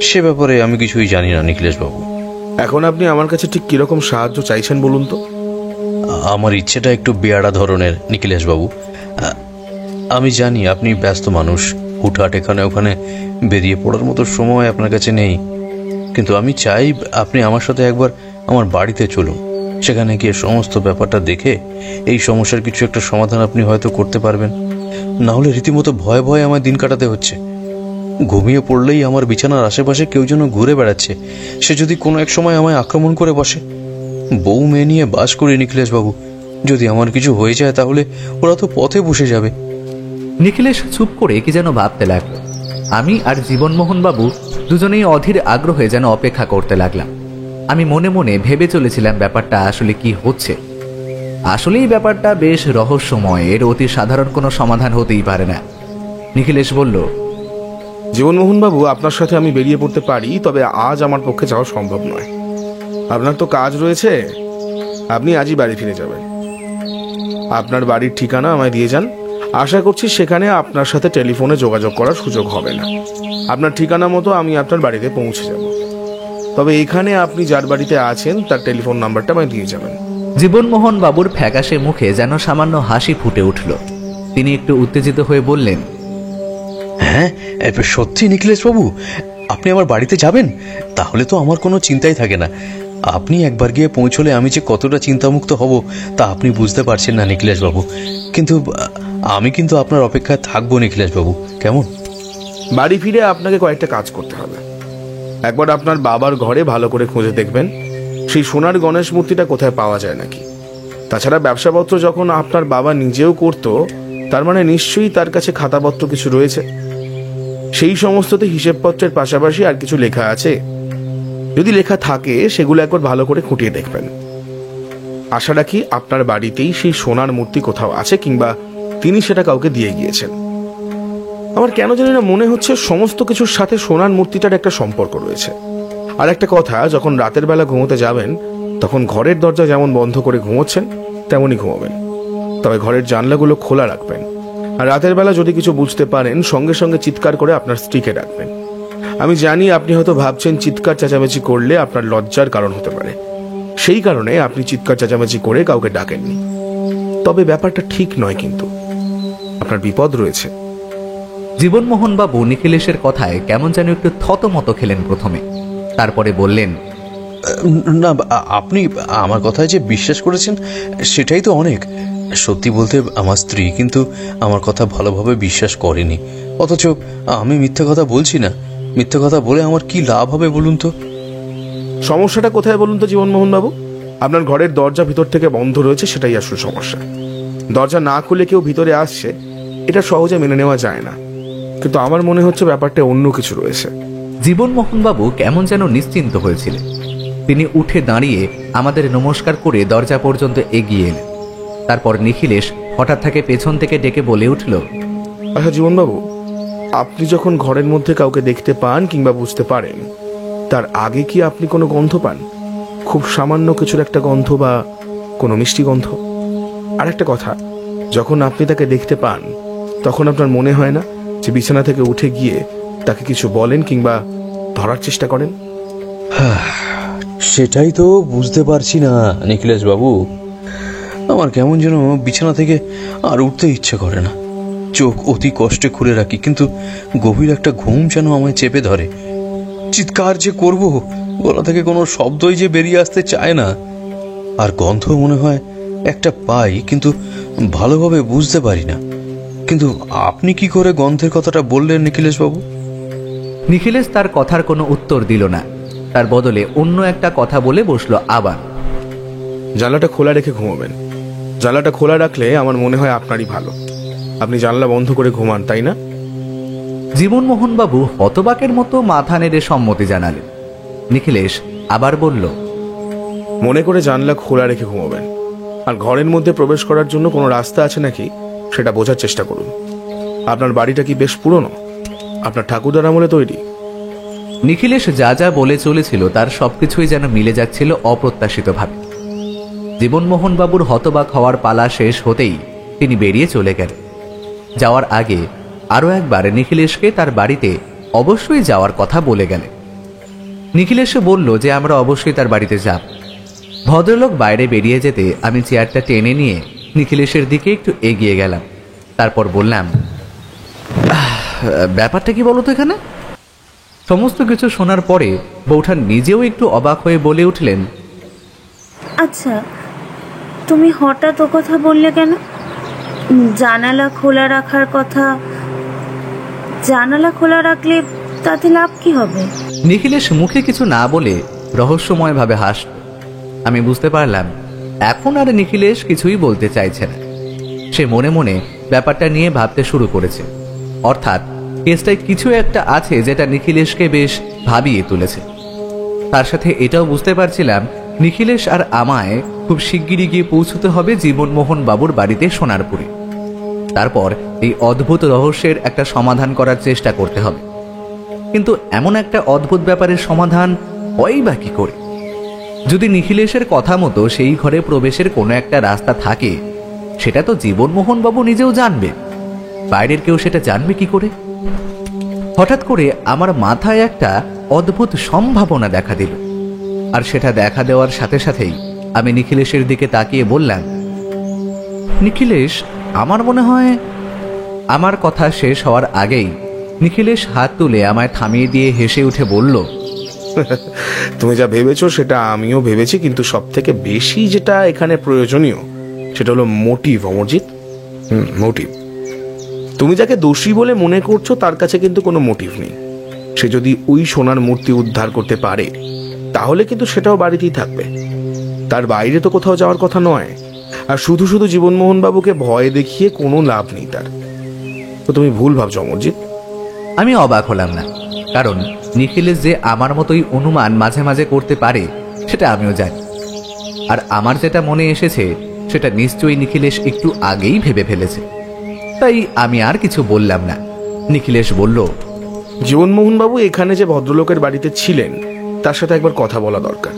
সে ব্যাপারে আমি কিছুই জানি না নিখিলেশ বাবু। এখন আপনি আমার কাছে ঠিক কিরকম সাহায্য চাইছেন বলুন তো? আমার ইচ্ছেটা একটু বেয়াড়া ধরনের নিখিলেশ বাবু। আমি জানি আপনি ব্যস্ত মানুষ, হুটহাট এখানে ওখানে বেরিয়ে পড়ার মতো সময় আপনার কাছে নেই, কিন্তু আমি চাই আপনি আমার সাথে একবার আমার বাড়িতে চলুন। সেখানে গিয়ে সমস্ত ব্যাপারটা দেখে এই সমস্যার কিছু একটা সমাধান আপনি হয়তো করতে পারবেন। না হলে রীতিমতো ভয়ে ভয়ে আমার দিন কাটাতে হচ্ছে। ঘুমিয়ে পড়লেই আমার বিছানার আশেপাশে কেউ যেন ঘুরে বেড়াচ্ছে। সে যদি কোনো এক সময় আমায় আক্রমণ করে বসে। বউ মেয়ে নিয়ে বাস করি নিখিলেশ বাবু, যদি আমার কিছু হয়ে যায় তাহলে ওরা তো পথে বসে যাবে। নিখিলেশ চুপ করে কি যেন ভাবতে লাগলো। আমি আর জীবনমোহন বাবু দুজনেই অধীর আগ্রহে যেন অপেক্ষা করতে লাগলাম। আমি মনে মনে ভেবে চলেছিলাম ব্যাপারটা আসলে কি হচ্ছে। আসলেই ব্যাপারটা বেশ রহস্যময়, এর অতি সাধারণ কোনো সমাধান হতেই পারে না। নিখিলেশ বলল, জীবনমোহন বাবু, আপনার সাথে আমি বেরিয়ে পড়তে পারি, তবে আজ আমার পক্ষে যাওয়া সম্ভব নয়। আপনার তো কাজ রয়েছে, আপনি আজই বাড়ি ফিরে যাবেন। আপনার বাড়ির ঠিকানা আমায় দিয়ে যান। আশা করছি সেখানে আপনার সাথে টেলিফোনে যোগাযোগ করার সুযোগ হবে না। আপনার ঠিকানা মতো আমি আপনার বাড়িতে পৌঁছে যাব। তবে এখানে আপনি যার বাড়িতে আছেন তার টেলিফোন নাম্বারটা আমায় দিয়ে যাবেন। জীবনমোহন বাবুর ফ্যাকাশে মুখে যেন সামান্য হাসি ফুটে উঠল। তিনি একটু উত্তেজিত হয়ে বললেন, হ্যাঁ সত্যি নিখিলেশ বাবু, আপনি আমার বাড়িতে যাবেন? তাহলে তো আমার কোনো চিন্তাই থাকে না। আপনি একবার গিয়ে পৌঁছলে আমি যে কতটা চিন্তামুক্ত হব তা আপনি বুঝতে পারছেন না নিখিলেশ বাবু। কিন্তু আমি কিন্তু আপনার অপেক্ষায় থাকবো নিখিলেশ বাবু, কেমন? বাড়ি ফিরে আপনাকে কয়েকটা কাজ করতে হবে। একবার আপনার বাবার ঘরে ভালো করে খুঁজে দেখবেন সেই সোনার গণেশ মূর্তিটা কোথায় পাওয়া যায় নাকি। তাছাড়া ব্যবসাপত্র যখন আপনার বাবা নিজেও করত, তার মানে নিশ্চয়ই তার কাছে খাতাপত্র কিছু রয়েছে। সেই সমস্ততে হিসেবপত্রের পাশাপাশি আর কিছু লেখা আছে। যদি লেখা থাকে সেগুলো একবার ভালো করে খুঁটিয়ে দেখবেন। আশা রাখি আপনার বাড়িতেই সেই সোনার মূর্তি কোথাও আছে, কিংবা তিনি সেটা কাউকে দিয়ে গিয়েছেন। আমার কেন জানি না মনে হচ্ছে সমস্ত কিছুর সাথে সোনার মূর্তিটার একটা সম্পর্ক রয়েছে। আর একটা কথা, যখন রাতের বেলা ঘুমোতে যাবেন তখন ঘরের দরজা যেমন বন্ধ করে ঘুমোচ্ছেন তেমনই ঘুমাবেন, তবে ঘরের জানলাগুলো খোলা রাখবেন। আর রাতের বেলা যদি কিছু বুঝতে পারেন সঙ্গে সঙ্গে চিৎকার করে আপনার স্ত্রীকে ডাকবেন। আমি জানি আপনি হয়তো ভাবছেন চিৎকার চেঁচামেচি করলে আপনার লজ্জার কারণ হতে পারে, সেই কারণে আপনি চিৎকার চেঁচামেচি করে কাউকে ডাকেননি। তবে ব্যাপারটা ঠিক নয়, কিন্তু আপনার বিপদ রয়েছে। জীবনমোহন বাবু নিখিলেশের কথায় কেমন যেন একটু থতমত খেলেন প্রথমে, তারপরে বললেন, না, আপনি আমার কথায় যে বিশ্বাস করেছেন সেটাই তো অনেক। সত্যি বলতে আমার স্ত্রী কিন্তু আমার কথা ভালোভাবে বিশ্বাস করেনি, অথচ আমি মিথ্যে কথা বলছি না। মিথ্যে কথা বলে আমার কি লাভ হবে বলুন তো? সমস্যাটা কোথায় বলুন তো জীবনমোহন বাবু? আপনার ঘরের দরজা ভিতর থেকে বন্ধ রয়েছে, সেটাই আসল সমস্যা। দরজা না খুলে কেউ ভিতরে আসছে, এটা সহজে মেনে নেওয়া যায় না, কিন্তু আমার মনে হচ্ছে ব্যাপারটা অন্য কিছু রয়েছে। জীবনমোহন বাবু কেমন যেন নিশ্চিন্ত হয়েছিলেন। তিনি উঠে দাঁড়িয়ে আমাদের নমস্কার করে দরজা পর্যন্ত এগিয়ে এলেন। তারপর নিখিলেশ হঠাৎ তাকে পেছন থেকে ডেকে বলে উঠল, আচ্ছা জীবনবাবু, আপনি যখন ঘরের মধ্যে কাউকে দেখতে পান কিংবা বুঝতে পারেন, তার আগে কি আপনি কোনো গন্ধ পান? খুব সামান্য কিছুর একটা গন্ধ বা কোনো মিষ্টি গন্ধ? আর একটা কথা, যখন আপনি তাকে দেখতে পান তখন আপনার মনে হয় না যে বিছানা থেকে উঠে গিয়ে তাকে কিছু বলেন কিংবা ধরার চেষ্টা করেন? সেটাই তো বুঝতে পারছি না নিখিলেশ বাবু। আমার কেমন যেন বিছানা থেকে আর উঠতে ইচ্ছে করে না। চোখ অতি কষ্টে খুলে রাখি, কিন্তু গভীর একটা ঘুম যেন আমায় চেপে ধরে। চিৎকার যে করব, গলা থেকে কোনো শব্দই যে বেরিয়ে আসতে চায় না। আর গন্ধ মনে হয় একটা পাই, কিন্তু ভালোভাবে বুঝতে পারি না। কিন্তু আপনি কি করে গন্ধের কথাটা বললেন নিখিলেশ বাবু? নিখিলেশ তার কথার কোনো উত্তর দিল না, তার বদলে অন্য একটা কথা বলে বসলো আবার। জানলাটা খোলা রেখে ঘুমাবেন। জানলাটা খোলা রাখলে আমার মনে হয় আপনারই ভালো। আপনি জানলা বন্ধ করে ঘুমান, তাই না? জীবনমোহন বাবু হতবাকের মতো মাথা নেড়ে সম্মতি জানালেন। নিখিলেশ আবার বলল, মনে করে জানলা খোলা রেখে ঘুমাবেন। আর ঘরের মধ্যে প্রবেশ করার জন্য কোনো রাস্তা আছে নাকি সেটা বোঝার চেষ্টা করুন। আপনার বাড়িটা কি বেশ পুরনো? আপনার ঠাকুরদার আমলে তৈরি? নিখিলেশ যা যা বলে চলেছিল তার সবকিছুই যেন মিলে যাচ্ছিল অপ্রত্যাশিতভাবে। জীবনমোহন বাবুর হতবাক হওয়ার পালা শেষ হতেই তিনি বেরিয়ে চলে গেলেন। যাওয়ার আগে আরও একবার নিখিলেশকে তার বাড়িতে অবশ্যই যাওয়ার কথা বলে গেলেন। নিখিলেশে বলল যে আমরা অবশ্যই তার বাড়িতে যাব। ভদ্রলোক বাইরে বেরিয়ে যেতে আমি চেয়ারটা টেনে নিয়ে নিখিলেশের দিকে একটু এগিয়ে গেলাম। তারপর বললাম, ব্যাপারটা কি বলো তো এখানে? সমস্ত কিছু শোনার পরে বৌঠান নিজেও একটু অবাক হয়ে বলে উঠলেন, আচ্ছা, তুমি হঠাৎ ও কথা বললে কেন? জানালা খোলা রাখার কথা। জানালা খোলা রাখলে তাতে লাভ কি হবে? নিখিলেশ মুখে কিছু না বলে রহস্যময়ভাবে হাসল। আমি বুঝতে পারলাম এখন আর নিখিলেশ কিছুই বলতে চাইছে না। সে মনে মনে ব্যাপারটা নিয়ে ভাবতে শুরু করেছে, অর্থাৎ কেসটায় কিছু একটা আছে যেটা নিখিলেশকে বেশ ভাবিয়ে তুলেছে। তার সাথে এটাও বুঝতে পারছিলাম নিখিলেশ আর আমায় খুব শিগগিরই গিয়ে পৌঁছতে হবে জীবনমোহন বাবুর বাড়িতে সোনারপুরে। তারপর এই অদ্ভুত রহস্যের একটা সমাধান করার চেষ্টা করতে হবে। কিন্তু এমন একটা অদ্ভুত ব্যাপারের সমাধান হয় বা কি করে? যদি নিখিলেশের কথা মতো সেই ঘরে প্রবেশের কোনো একটা রাস্তা থাকে, সেটা তো জীবনমোহন বাবু নিজেও জানবে, বাইরের কেউ সেটা জানবে কি করে? হঠাৎ করে আমার মাথায় একটা অদ্ভুত সম্ভাবনা দেখা দিল, আর সেটা দেখা দেওয়ার সাথে সাথেই আমি নিখিলেশের দিকে তাকিয়ে বললাম, নিখিলেশ, আমার মনে হয়। আমার কথা শেষ হওয়ার আগেই নিখিলেশ হাত তুলে আমায় থামিয়ে দিয়ে হেসে উঠে বলল, তুমি যা ভেবেছো সেটা আমিও ভেবেছি, কিন্তু সব থেকে বেশি যেটা এখানে প্রয়োজনীয় সেটা হলো মোটিভ, অমরজিৎ। মোটিভ। তুমি যাকে দোষী বলে মনে করছো তার কাছে কিন্তু কোনো মোটিভ নেই। সে যদি ওই সোনার মূর্তি উদ্ধার করতে পারে তাহলে কিন্তু সেটাও বাড়িতেই থাকবে, তার বাইরে তো কোথাও যাওয়ার কথা নয়। আর শুধু শুধু জীবনমোহন বাবুকে ভয় দেখিয়ে কোনো লাভ নেই তার। তো তুমি ভুল ভাবছো অমরজিৎ। আমি অবাক হলাম না, কারণ নিখিলেশ যে আমার মতোই অনুমান মাঝে মাঝে করতে পারে সেটা আমিও জানি। আর আমার যেটা মনে এসেছে সেটা নিশ্চয়ই নিখিলেশ একটু আগেই ভেবে ফেলেছে। তাই আমি আর কিছু বললাম না। নিখিলেশ বলল, জীবনমোহন বাবু এখানে যে ভদ্রলোকের বাড়িতে ছিলেন তার সাথে একবার কথা বলা দরকার।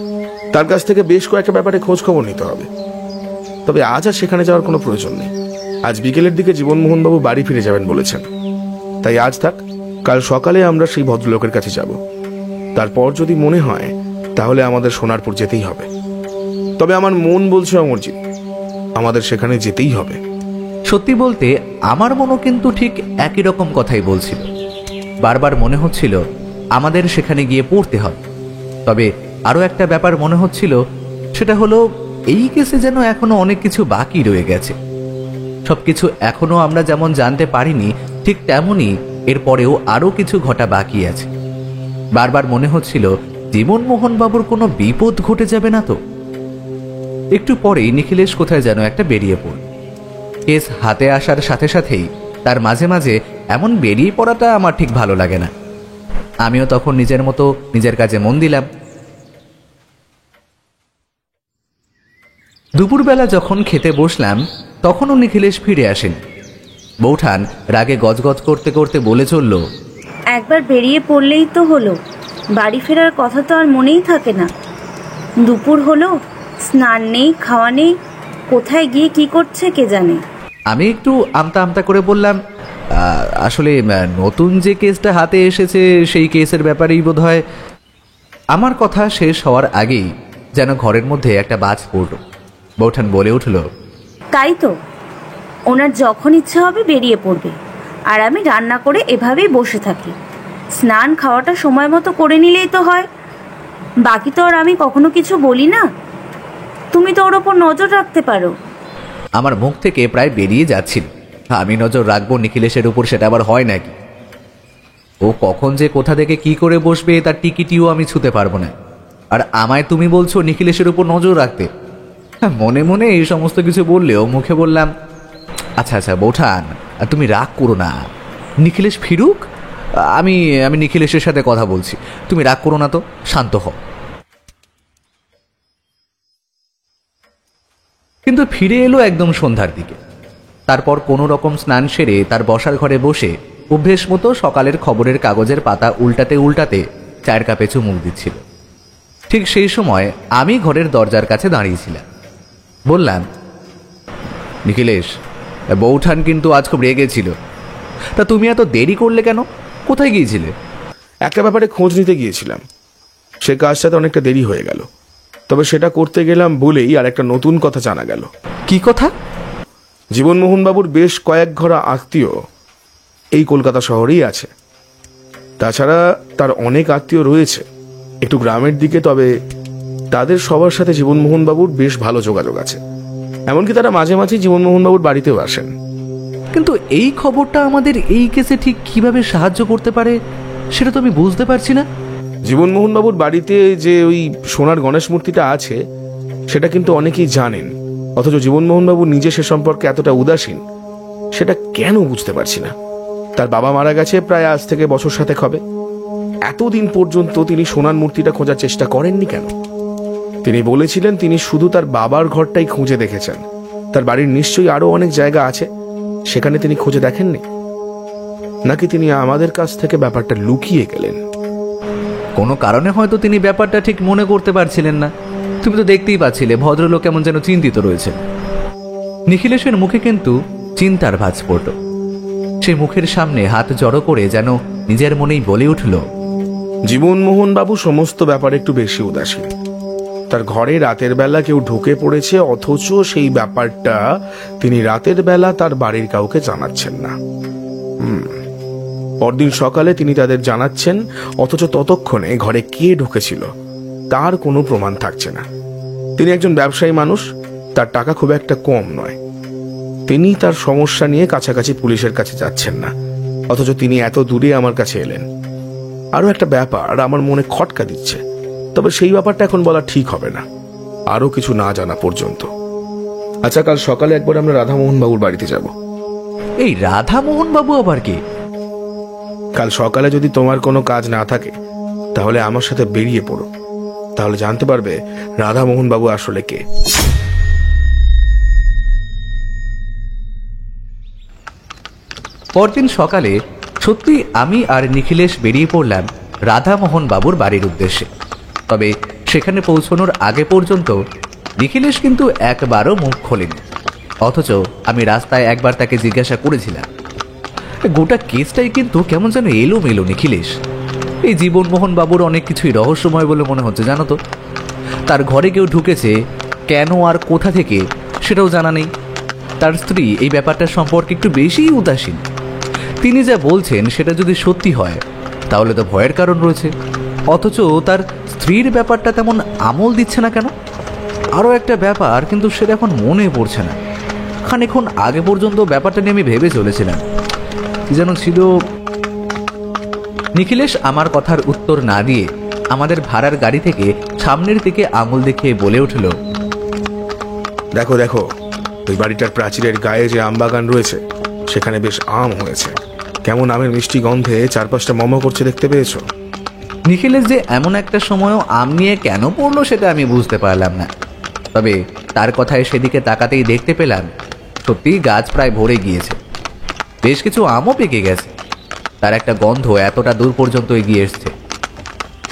তার কাছ থেকে বেশ কয়েকটা ব্যাপারে খোঁজ খবর নিতে হবে। তবে আজ আর সেখানে যাওয়ার কোনো প্রয়োজন নেই। আজ বিকেলের দিকে জীবনমোহন বাবু বাড়ি ফিরে যাবেন বলেছেন, তাই আজ থাক। কাল সকালে আমরা সেই ভদ্রলোকের কাছে যাব। তারপর যদি মনে হয় তাহলে আমাদের সোনারপুর যেতেই হবে। তবে আমার মন বলছে অমরজিৎ, আমাদের সেখানে যেতেই হবে। সত্যি বলতে আমার মনও কিন্তু ঠিক একই রকম কথাই বলছিল। বারবার মনে হচ্ছিল আমাদের সেখানে গিয়ে পড়তে হবে। তবে আরও একটা ব্যাপার মনে হচ্ছিল, সেটা হলো এই কেসে যেন এখনো অনেক কিছু বাকি রয়ে গেছে। সবকিছু এখনো আমরা যেমন জানতে পারিনি, ঠিক তেমনই এরপরেও আরও কিছু ঘটা বাকি আছে। বারবার মনে হচ্ছিল জীবনমোহন বাবুর কোনো বিপদ ঘটে যাবে না তো। একটু পরেই নিখিলেশ কোথায় যেন একটা বেরিয়ে পড়ল। কেস হাতে আসার সাথে সাথেই তার মাঝে মাঝে এমন বেরিয়ে পড়াটা আমার ঠিক ভালো লাগে না। আমিও তখন নিজের মতো নিজের কাজে মন দিলাম। দুপুরবেলা যখন খেতে বসলাম তখনও নিখিলেশ ফিরে আসেন। বৌঠান রাগে গজগজ করতে করতে বলে চলল, একবার বেরিয়ে পড়লেই তো হলো, বাড়ি ফেরার কথা তো আর মনেই থাকে না। দুপুর হলো, স্নান নেই, খাওয়া নেই, কোথায় গিয়ে কি করছে কে জানে। আমি একটু আমতা আমতা করে বললাম, আসলে নতুন যে কেসটা হাতে এসেছে সেই কেসের ব্যাপারেই বোধ হয়। আমার কথা শেষ হওয়ার আগেই যেন ঘরের মধ্যে একটা বাজ পড়ল। বৌঠান বলে উঠল, তাই তো, ওনার যখন ইচ্ছে হবে বেরিয়ে পড়বে, আর আমি রান্না করে এভাবেই বসে থাকি। স্নান খাওয়াটা সময় মতো করে নিলেই তো হয়। বাকি তো আর আমি কখনো কিছু বলি না। তুমি তো ওর ওপর নজর রাখতে পারো। আমার মুখ থেকে প্রায় বেরিয়ে যাচ্ছিল, আমি নজর রাখবো নিখিলেশের উপর, সেটা আবার হয় নাকি? ও কখন যে কোথা থেকে কি করে বসবে তার টিকিটিও আমি ছুতে পারবো না। আর আমায় তুমি বলছো নিখিলেশের উপর নজর রাখতে। মনে মনে এই সমস্ত কিছু বললেও মুখে বললাম, আচ্ছা আচ্ছা বৌঠান, তুমি রাগ করো না, নিখিলেশ ফিরুক, আমি আমি নিখিলেশের সাথে কথা বলছি, তুমি রাগ করো না তো, শান্ত হও। কিন্তু ফিরে এলো একদম সন্ধ্যার দিকে। তারপর কোনো রকম স্নান সেরে তার বসার ঘরে বসে অভ্যেস মতো সকালের খবরের কাগজের পাতা উল্টাতে উল্টাতে চায়ের কাপে চুমুক দিচ্ছিল। ঠিক সেই সময় আমি ঘরের দরজার কাছে দাঁড়িয়েছিলাম। বললাম, নিখিলেশ, বৌঠান কিন্তু আজ খুব রেগেছিল। তা তুমি এত দেরি করলে কেন? কোথায় গিয়েছিলে? একটা ব্যাপারে খোঁজ নিতে গিয়েছিলাম, সে কাজটাতে অনেকটা দেরি হয়ে গেল। তবে সেটা করতে গেলাম বলেই আর একটা নতুন কথা জানা গেল। কি কথা? জীবনমোহন বাবুর বেশ কয়েক ঘরা আত্মীয় এই কলকাতা শহরেই আছে। তাছাড়া তার অনেক আত্মীয় রয়েছে একটু গ্রামের দিকে, তবে তাদের সবার সাথে জীবনমোহন বাবুর বেশ ভালো যোগাযোগ আছে। এমনকি তারা মাঝে মাঝে জীবনমোহন বাবুর বাড়িতেও আসেন। কিন্তু এই খবরটা আমাদের এই কেসে ঠিক কিভাবে সাহায্য করতে পারে সেটা তো আমি বুঝতে পারছি না। জীবনমোহন বাবুর বাড়িতে যে ওই সোনার গণেশ মূর্তিটা আছে সেটা কিন্তু অনেকেই জানেন, অথচ জীবনমোহন বাবু নিজে সে সম্পর্কে এতটা উদাসীন, সেটা কেন বুঝতে পারছি না। তার বাবা মারা গেছে প্রায় আজ থেকে বছর 7 হবে। এতদিন পর্যন্ত তিনি সোনার মূর্তিটা খোঁজার চেষ্টা করেননি কেন? তিনি বলেছিলেন তিনি শুধু তার বাবার ঘরটাই খুঁজে দেখেছেন, তার বাড়ির নিশ্চয়ই আরো অনেক জায়গা আছে, সেখানে তিনি খুঁজে দেখেননি। নাকি তিনি আমাদের কাছ থেকে ব্যাপারটা লুকিয়ে গেলেন? কোনো কারণে হয়তো তিনি ব্যাপারটা ঠিক মনে করতে পারছিলেন না। তুমি তো দেখতেই পাচ্ছিলে ভদ্রলোক কেমন যেন চিন্তিত রয়েছে। নিখিলেশের মুখে কিন্তু চিন্তার ভাঁজ পড়ল। সে মুখের সামনে হাত জড়ো করে যেন নিজের মনেই বলে উঠল, জীবনমোহন বাবু সমস্ত ব্যাপারে একটু বেশি উদাসীন। তার ঘরে রাতের বেলা কেউ ঢুকে পড়েছে, অথচ সেই ব্যাপারটা তিনি রাতের বেলা তার বাড়ির কাউকে জানাচ্ছেন না। পরদিন সকালে তিনি তাদের জানাচ্ছেন, অথচ ততক্ষণে ঘরে কে ঢুকেছিল তার কোনো প্রমাণ থাকছে না। তিনি একজন ব্যবসায়ী মানুষ, তার টাকা খুব একটা কম নয়। তিনি তার সমস্যা নিয়ে কাছাকাছি পুলিশের কাছে যাচ্ছেন না, অথচ তিনি এত দূরে আমার কাছে এলেন। আরো একটা ব্যাপার আমার মনে খটকা দিচ্ছে, তবে সেই ব্যাপারটা এখন বলা ঠিক হবে না, আরো কিছু না জানা পর্যন্ত। আচ্ছা, কাল সকালে একবার আমরা রাধামোহন বাবুর বাড়িতে যাব। এই রাধামোহন বাবু আবার কি? কাল সকালে যদি তোমার কোনো কাজ না থাকে তাহলে আমার সাথে বেরিয়ে পড়ো, তাহলে জানতে পারবে রাধামোহন বাবু আসলে কে। পরদিন সকালে সত্যি আমি আর নিখিলেশ বেরিয়ে পড়লাম রাধামোহন বাবুর বাড়ির উদ্দেশ্যে। তবে সেখানে পৌঁছানোর আগে পর্যন্ত নিখিলেশ কিন্তু একবারও মুখ খোলেনি। অথচ আমি রাস্তায় একবার তাকে জিজ্ঞাসা করেছিলাম, গোটা কেসটাই কিন্তু কেমন যেন এলোমেলো নিখিলেশ। এই জীবনমোহন বাবুর অনেক কিছুই রহস্যময় বলে মনে হচ্ছে, জানো তো। তার ঘরে কেউ ঢুকেছে, কেন আর কোথা থেকে সেটাও জানা নেই। তার স্ত্রী এই ব্যাপারটা সম্পর্কে একটু বেশিই উদাসীন। তিনি যা বলছেন সেটা যদি সত্যি হয় তাহলে তো ভয়ের কারণ রয়েছে, অথচ তার স্ত্রীর ব্যাপারটা তেমন আমল দিচ্ছে না কেন? আরও একটা ব্যাপার, কিন্তু সেটা এখন মনে পড়ছে না। খানিকক্ষণ আগে পর্যন্ত ব্যাপারটা নিয়ে আমি ভেবে চলেছিলাম, কি যেন ছিল। নিখিলেশ আমার কথার উত্তর না দিয়ে আমাদের ভাড়ার গাড়ি থেকে সামনের দিকে আঙুল দেখিয়ে বলে উঠল, দেখো দেখো, ওই বাড়িটার প্রাচীরের গায়ে যে আম বাগান রয়েছে সেখানে বেশ আম হয়েছে। কেমন আমের মিষ্টি গন্ধে চারপাশটা মম করছে, দেখতে পেয়েছো? নিখিলেশ যে এমন একটা সময়ও আম নিয়ে কেন পড়লো সেটা আমি বুঝতে পারলাম না। তবে তার কথায় সেদিকে তাকাতেই দেখতে পেলাম সত্যিই গাছ প্রায় ভরে গিয়েছে, বেশ কিছু আমও পেকে গেছে। তার একটা গন্ধ এতটা দূর পর্যন্ত এগিয়ে এসছে।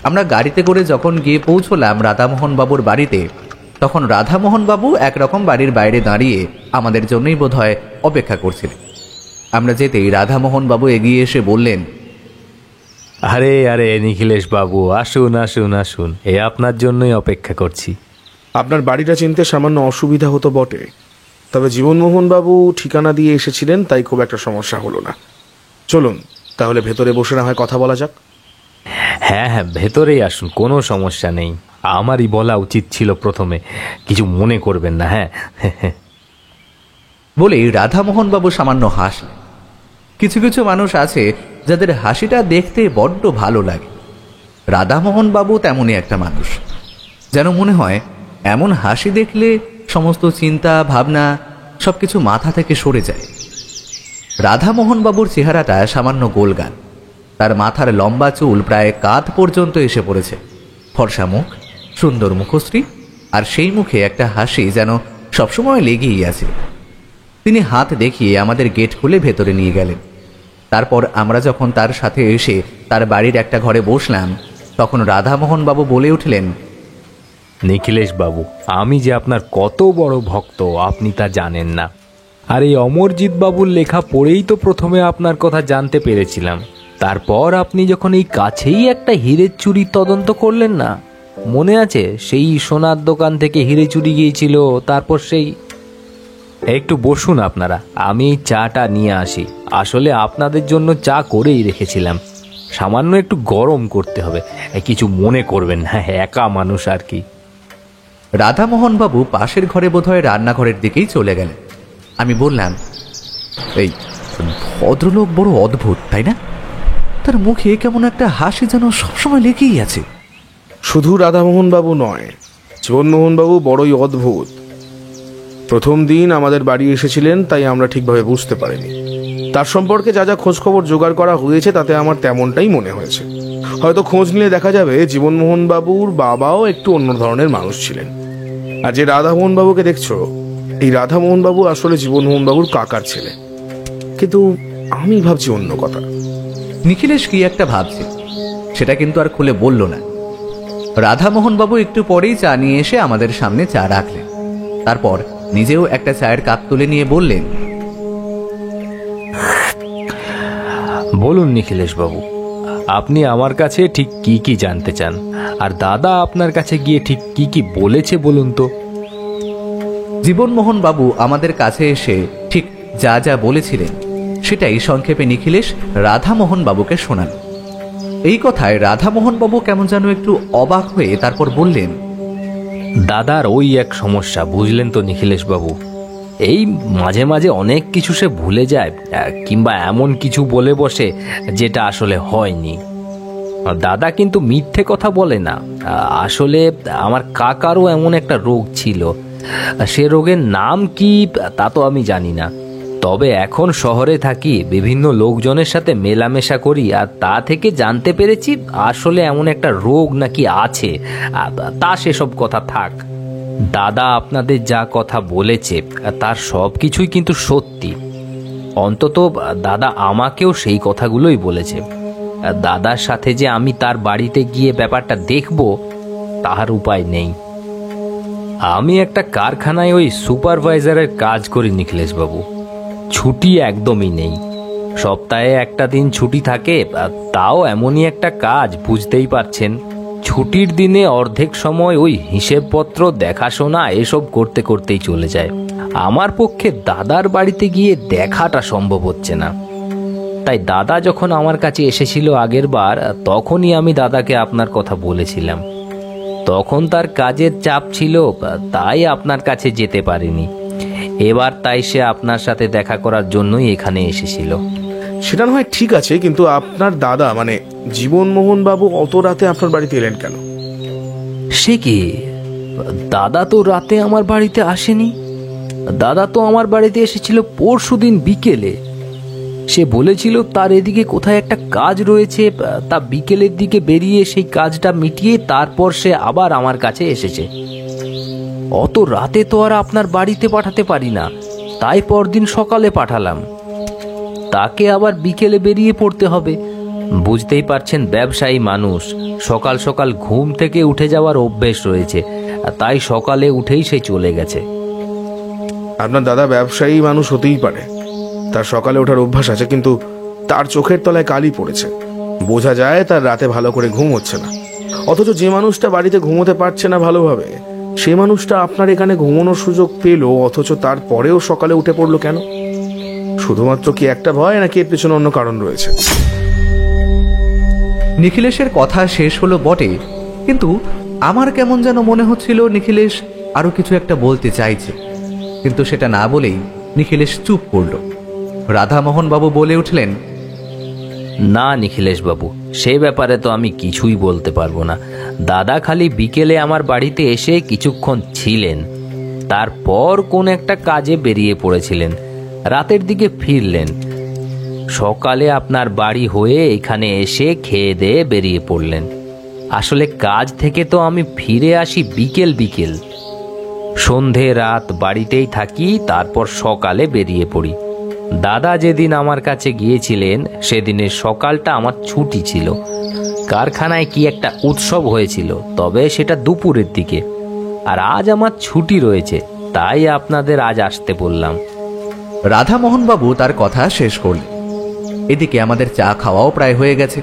আমরা গাড়িতে করে যখন গিয়ে পৌঁছলাম রাধামোহন বাবুর বাড়িতে, তখন রাধামোহন বাবু একরকম বাড়ির বাইরে দাঁড়িয়ে আমাদের জন্যই বোধহয় অপেক্ষা করছিলেন। আমরা যেতেই রাধামোহন বাবু এগিয়ে এসে বললেন, আরে আরে নিখিলেশ বাবু, আসুন আসুন আসুন, এ আপনার জন্যই অপেক্ষা করছি। আপনার বাড়িটা চিনতে সামান্য অসুবিধা হতো বটে, তবে জীবনমোহন বাবু ঠিকানা দিয়ে এসেছিলেন, তাই খুব একটা সমস্যা হলো না। চলুন তাহলে ভেতরে বসে না হয় কথা বলা যাক। হ্যাঁ হ্যাঁ, ভেতরেই আসুন, কোনো সমস্যা নেই। আমারই বলা উচিত ছিল প্রথমে, কিছু মনে করবেন না। হ্যাঁ বলেই রাধামোহন বাবু সামান্য হাসলেন। কিছু কিছু মানুষ আছে যাদের হাসিটা দেখতে বড্ড ভালো লাগে। রাধামোহন বাবু তেমনই একটা মানুষ, যেন মনে হয় এমন হাসি দেখলে সমস্ত চিন্তা ভাবনা সবকিছু মাথা থেকে সরে যায়। রাধামোহন বাবুর চেহারাটা সামান্য গোলগাল, তার মাথার লম্বা চুল প্রায় কাঁধ পর্যন্ত এসে পড়েছে, ফর্সা মুখ, সুন্দর মুখশ্রী, আর সেই মুখে একটা হাসি যেন সবসময় লেগেই আছে। তিনি হাত দেখিয়ে আমাদের গেট খুলে ভেতরে নিয়ে গেলেন। তারপর আমরা যখন তার সাথে এসে তার বাড়ির একটা ঘরে বসলাম, তখন রাধামোহন বাবু বলে উঠলেন, নিখিলেশ বাবু, আমি যে আপনার কত বড় ভক্ত আপনি তা জানেন না। আর এই অমরজিৎ বাবুর লেখা পড়েই তো প্রথমে আপনার কথা জানতে পেরেছিলাম। তারপর আপনি যখন এই কাছেই একটা হীরের চুরির তদন্ত করলেন না, মনে আছে? সেই সোনার দোকান থেকে হিরে চুরি গিয়েছিল, তারপর সেই... একটু বসুন আপনারা, আমি চাটা নিয়ে আসি। আসলে আপনাদের জন্য চা করেই রেখেছিলাম, সামান্য একটু গরম করতে হবে, কিছু মনে করবেন না, একা মানুষ আর কি। রাধামোহন বাবু পাশের ঘরে বোধহয় রান্নাঘরের দিকেই চলে গেলেন। আমি বললাম, এই ভদ্রলোক বড় অদ্ভুত, তাই না? তার মুখে কেমন একটা হাসি যেন সবসময় লেগেই আছে। শুধু রাধামোহন বাবু নয়, জীবনমোহন বাবু বড়ই অদ্ভুত। প্রথম দিন আমাদের বাড়ি এসেছিলেন, তাই আমরা ঠিকভাবে বুঝতে পারিনি। তার সম্পর্কে যা যা খোঁজখবর জোগাড় করা হয়েছে তাতে আমার তেমনটাই মনে হয়েছে। হয়তো খোঁজ নিলে দেখা যাবে জীবনমোহন বাবুর বাবাও একটু অন্য ধরনের মানুষ ছিলেন। আর যে রাধামোহন বাবুকে দেখছো, এই রাধামোহন বাবু আসলে জীবনমোহন বাবুর কাকার ছেলে। কিন্তু আমি ভাবছি অন্য কথা। নিখিলেশ কি একটা ভাবছে, সেটা কিন্তু আর খুলে বলল না। রাধামোহন বাবু একটু পরেই চা নিয়ে এসে আমাদের সামনে চা রাখলেন। তারপর নিজেও একটা চায়ের কাপ তুলে নিয়ে বললেন, বলুন নিখিলেশ বাবু, আপনি আমার কাছে ঠিক কি কি জানতে চান, আর দাদা আপনার কাছে গিয়ে ঠিক কি কি বলেছে বলুন তো। জীবনমোহন বাবু আমাদের কাছে এসে ঠিক যা যা বলেছিলেন সেটাই সংক্ষেপে নিখিলেশ রাধামোহন বাবুকে শোনাল। এই কথায় রাধামোহন বাবু কেমন যেন একটু অবাক হয়ে তারপর বললেন, দাদার ওই এক সমস্যা, বুঝলেন তো নিখিলেশ বাবু, এই মাঝে মাঝে অনেক কিছু সে ভুলে যায়, কিংবা এমন কিছু বলে বসে যেটা আসলে হয়নি। দাদা কিন্তু মিথ্যে কথা বলে না। আসলে আমার কাকারও এমন একটা রোগ ছিল, সে রোগের নাম কি তা তো আমি জানি না। তবে এখন শহরে থাকি, বিভিন্ন লোকজনের সাথে মেলামেশা করি, আর তা থেকে জানতে পেরেছি আসলে এমন একটা রোগ নাকি আছে। তা সেসব কথা থাক, দাদা আপনাদের যা কথা বলেছে তার সব কিছুই কিন্তু সত্যি। অন্তত দাদা আমাকেও সেই কথাগুলোই বলেছে। দাদার সাথে যে আমি তার বাড়িতে গিয়ে ব্যাপারটা দেখব তাহার উপায় নেই। আমি একটা কারখানায় ওই সুপারভাইজারের কাজ করি নিখিলেশ বাবু, ছুটি একদমই নেই। সপ্তাহে একটা দিন ছুটি থাকে, তাও এমনই একটা কাজ, বুঝতেই পারছেন। ছুটির দিনে অর্ধেক সময় ওই হিসেবপত্র দেখাশোনা এসব করতে করতেই চলে যায়। আমার পক্ষে দাদার বাড়িতে গিয়ে দেখাটা সম্ভব হচ্ছে না। তাই দাদা যখন আমার কাছে এসেছিল আগের বার, তখনই আমি দাদাকে আপনার কথা বলেছিলাম। তখন তার কাজের চাপ ছিল, তাই আপনার কাছে যেতে পারিনি। এবার তাই সে আপনার সাথে দেখা করার জন্যই এখানে এসেছিল। সেটা না হয় ঠিক আছে, কিন্তু আপনার দাদা মানে জীবনমোহন বাবু অত রাতে আপনার বাড়িতে এলেন কেন? সে কি, দাদা তো রাতে আমার বাড়িতে আসেনি। দাদা তো আমার বাড়িতে এসেছিল পরশুদিন বিকেলে। সে বলেছিল তার এদিকে কোথায় একটা কাজ রয়েছে, তা বিকেলের দিকে বেরিয়ে সেই কাজটা মিটিয়ে তারপর সে আবার আমার কাছে এসেছে। অত রাতে তো আর আপনার বাড়িতে পাঠাতে পারি না, তাই পরদিন সকালে পাঠালাম। তাকে আবার বিকেলে বেরিয়ে পড়তে হবে। বুঝতেই পারছেন, ব্যবসায়ী মানুষ, সকাল সকাল ঘুম থেকে উঠে যাওয়ার অভ্যেস রয়েছে, তাই সকালে উঠেই সে চলে গেছে। আপনার দাদা ব্যবসায়ী মানুষ হতেই পারে, তার সকালে ওঠার অভ্যাস আছে, কিন্তু তার চোখের তলায় কালি পড়েছে। বোঝা যায় তার রাতে ভালো করে ঘুম হচ্ছে না। অথচ যে মানুষটা বাড়িতে ঘুমোতে পারছে না ভালোভাবে, সে মানুষটা আপনার এখানে ঘুমানোর সুযোগ পেল, অথচ তারপরেও সকালে উঠে পড়লো কেন? শুধুমাত্র কি একটা ভয়, নাকি এর পেছনে অন্য কারণ রয়েছে? নিখিলেশের কথা শেষ হলো বটে, কিন্তু আমার কেমন যেন মনে হচ্ছিল নিখিলেশ আরো কিছু একটা বলতে চাইছে, কিন্তু সেটা না বলেই নিখিলেশ চুপ করল। রাধামোহন বাবু বলে উঠলেন, না নিখিলেশ বাবু, সে ব্যাপারে তো আমি কিছুই বলতে পারবো না। দাদা খালি বিকেলে আমার বাড়িতে এসে কিছুক্ষণ ছিলেন, তারপর কোন একটা কাজে বেরিয়ে পড়েছিলেন, রাতের দিকে ফিরলেন। সকালে আপনার বাড়ি হয়ে এখানে এসে খেয়ে দিয়ে বেরিয়ে পড়লেন। আসলে কাজ থেকে তো আমি ফিরে আসি বিকেল বিকেল, সন্ধে রাত বাড়িতেই থাকি, তারপর সকালে বেরিয়ে পড়ি। দাদা যেদিন আমার কাছে গিয়েছিলেন সেদিনের সকালটা আমার ছুটি ছিল। কারখানায় কি একটা উৎসব হয়েছিল, তবে সেটা দুপুরের দিকে। আর আজ আমার ছুটি রয়েছে, তাই আপনাদের আজ আসতে বললাম। রাধামোহন বাবু তার কথা শেষ করলেন। এদিকে আমাদের চা খাওয়াও প্রায় হয়ে গেছে।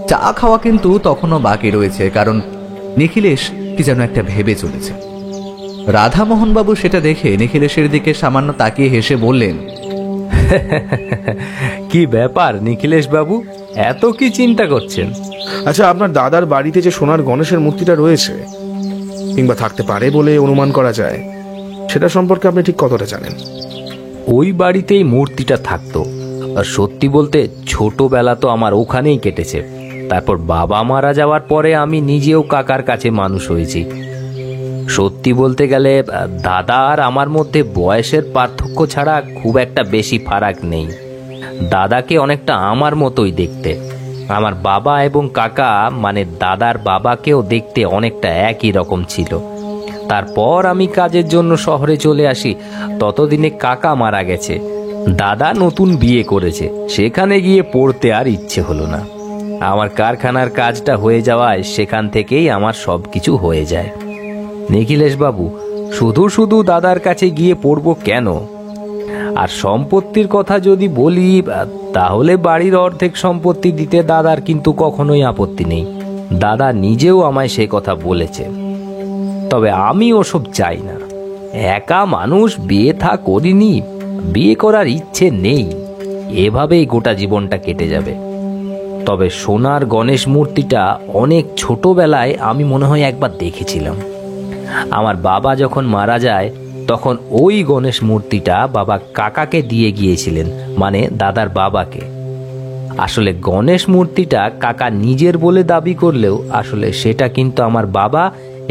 চা খাওয়া কিন্তু তখনও বাকি রয়েছে, কারণ নিখিলেশ কি যেন একটা ভেবে চলেছে। রাধামোহন বাবু সেটা দেখে নিখিলেশের দিকে সামান্য তাকিয়ে হেসে বললেন, কি ব্যাপার নিখিলেশ বাবু, এত কি চিন্তা করছেন? আচ্ছা, আপনার দাদার বাড়িতে যে সোনার গণেশের মূর্তিটা রয়েছে, কিংবা থাকতে পারে বলে অনুমান করা যায়, সেটা সম্পর্কে আপনি ঠিক কতটা জানেন? ওই বাড়িতেই মূর্তিটা থাকতো। আর সত্যি বলতে ছোটবেলা তো আমার ওখানেই কেটেছে। তারপর বাবা মারা যাওয়ার পরে আমি নিজেও কাকার কাছে মানুষ হয়েছি। সত্যি বলতে গেলে দাদা আর আমার মধ্যে বয়সের পার্থক্য ছাড়া খুব একটা বেশি ফারাক নেই। দাদাকে অনেকটা আমার মতোই দেখতে। আমার বাবা এবং কাকা মানে দাদার বাবাকেও দেখতে অনেকটা একই রকম ছিল। তারপর আমি কাজের জন্য শহরে চলে আসি, ততদিনে কাকা মারা গেছে। দাদা নতুন বিয়ে করেছে, সেখানে গিয়ে পড়তে আর ইচ্ছে হলো না। আমার কারখানার কাজটা হয়ে যাওয়ায় সেখান থেকেই আমার সব কিছু হয়ে যায়। নিখিলেশ বাবু, শুধু শুধু দাদার কাছে গিয়ে পড়ব কেন? আর সম্পত্তির কথা যদি বলি, তাহলে বাড়ির অর্ধেক সম্পত্তি দিতে দাদার কিন্তু কখনোই আপত্তি নেই। দাদা নিজেও আমায় সে কথা বলেছে। তবে আমি ওসব চাই না। একা মানুষ, বিয়ে থা করিনি, বিয়ে করার ইচ্ছে নেই, এভাবেই গোটা জীবনটা কেটে যাবে। তবে সোনার গণেশ মূর্তিটা অনেক ছোটবেলায় আমি মনে হয় একবার দেখেছিলাম। আমার বাবা যখন মারা যায় তখন ওই গণেশ মূর্তিটা বাবা কাকাকে দিয়ে গিয়েছিলেন, মানে দাদার বাবাকে। আসলে গণেশ মূর্তিটা কাকা নিজের বলে দাবি করলেও আসলে সেটা কিন্তু আমার বাবা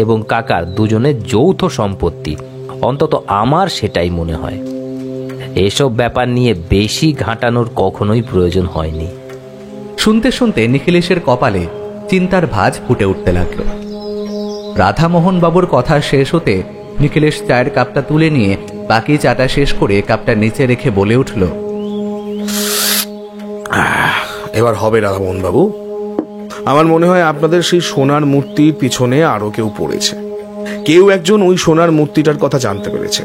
এবং কাকার দুজনের যৌথ সম্পত্তি, অন্তত আমার সেটাই মনে হয়। এসব ব্যাপার নিয়ে বেশি ঘাঁটানোর কখনোই প্রয়োজন হয়নি। শুনতে শুনতে নিখিলেশের কপালে চিন্তার ভাঁজ ফুটে উঠতে লাগল। রাধামোহন বাবুর কথা শেষ হতে নিখিলেশ চায়ের কাপটা তুলে নিয়ে বাকি চাটা শেষ করে কাপটা নিচে রেখে বলে উঠল, এবার হবে রাধামোহন বাবু। আমার মনে হয় আপনাদের সেই সোনার মূর্তির পিছনে আরো কেউ পড়েছে। কেউ একজন ওই সোনার মূর্তিটার কথা জানতে পেরেছে,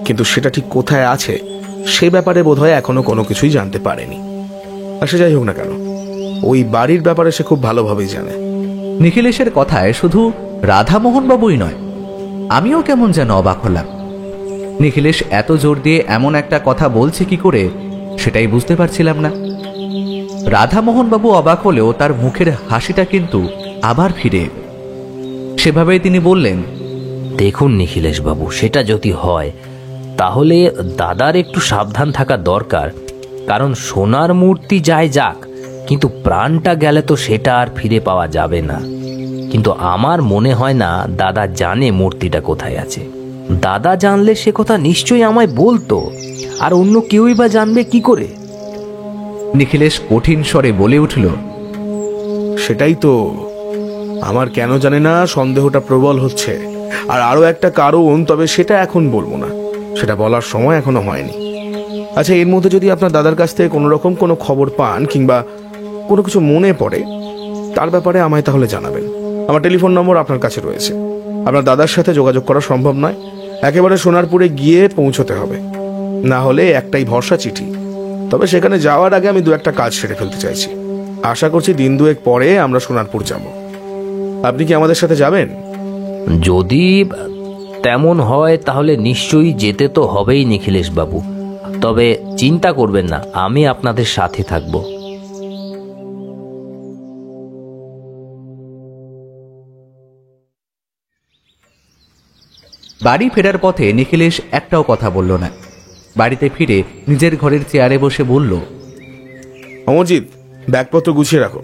কিন্তু সেটা ঠিক কোথায় আছে সে ব্যাপারে বোধহয় এখনো কোনো কিছুই জানতে পারেনি। আর সে যাই হোক না কেন, ওই বাড়ির ব্যাপারে সে খুব ভালোভাবেই জানে। নিখিলেশের কথায় শুধু রাধামোহন বাবুই নয়, আমিও কেমন যেন অবাক হলাম। নিখিলেশ এত জোর দিয়ে এমন একটা কথা বলছে কি করে সেটাই বুঝতে পারছিলাম না। রাধামোহনবাবু অবাক হলেও তার মুখের হাসিটা কিন্তু আবার ফিরে এলো। সেভাবেই তিনি বললেন, দেখুন নিখিলেশ বাবু, সেটা যদি হয় তাহলে দাদার একটু সাবধান থাকা দরকার। কারণ সোনার মূর্তি যায় যাক, কিন্তু প্রাণটা গেলে তো সেটা আর ফিরে পাওয়া যাবে না। কিন্তু আমার মনে হয় না দাদা জানে মূর্তিটা কোথায় আছে। দাদা জানলে সে কথা নিশ্চয়ই আমায় বলতো, আর অন্য কেউই বা জানবে কি করে? নিখিলেশ কঠিন স্বরে বলে উঠল, সেটাই তো আমার কেন জানে না সন্দেহটা প্রবল হচ্ছে। আর আরো একটা কারণ, তবে সেটা এখন বলবো না, সেটা বলার সময় এখনো হয়নি। আচ্ছা, এর মধ্যে যদি আপনার দাদার কাছ থেকে কোনো রকম কোনো খবর পান কিংবা কোনো কিছু মনে পড়ে, তার ব্যাপারে আমায় তাহলে জানাবেন। আমার টেলিফোন নম্বর আপনার কাছে রয়েছে। আপনার দাদার সাথে যোগাযোগ করা সম্ভব নয়, একেবারে সোনারপুরে গিয়ে পৌঁছতে হবে। না হলে একটাই ভরসা, চিঠি। তবে সেখানে যাওয়ার আগে আমি দু একটা কাজ সেরে ফেলতে চাইছি। আশা করছি দিন দুয়েক পরে আমরা সোনারপুর যাব। আপনি কি আমাদের সাথে যাবেন? যদি তেমন হয় তাহলে নিশ্চয়ই যেতে তো হবেই নিখিলেশ বাবু। তবে চিন্তা করবেন না, আমি আপনাদের সাথে থাকব। বাড়ি ফেরার পথে নিখিলেশ একটাও কথা বলল না। বাড়িতে ফিরে নিজের ঘরের চেয়ারে বসে বলল, অমরজিৎ, ব্যাগপত্র গুছিয়ে রাখো,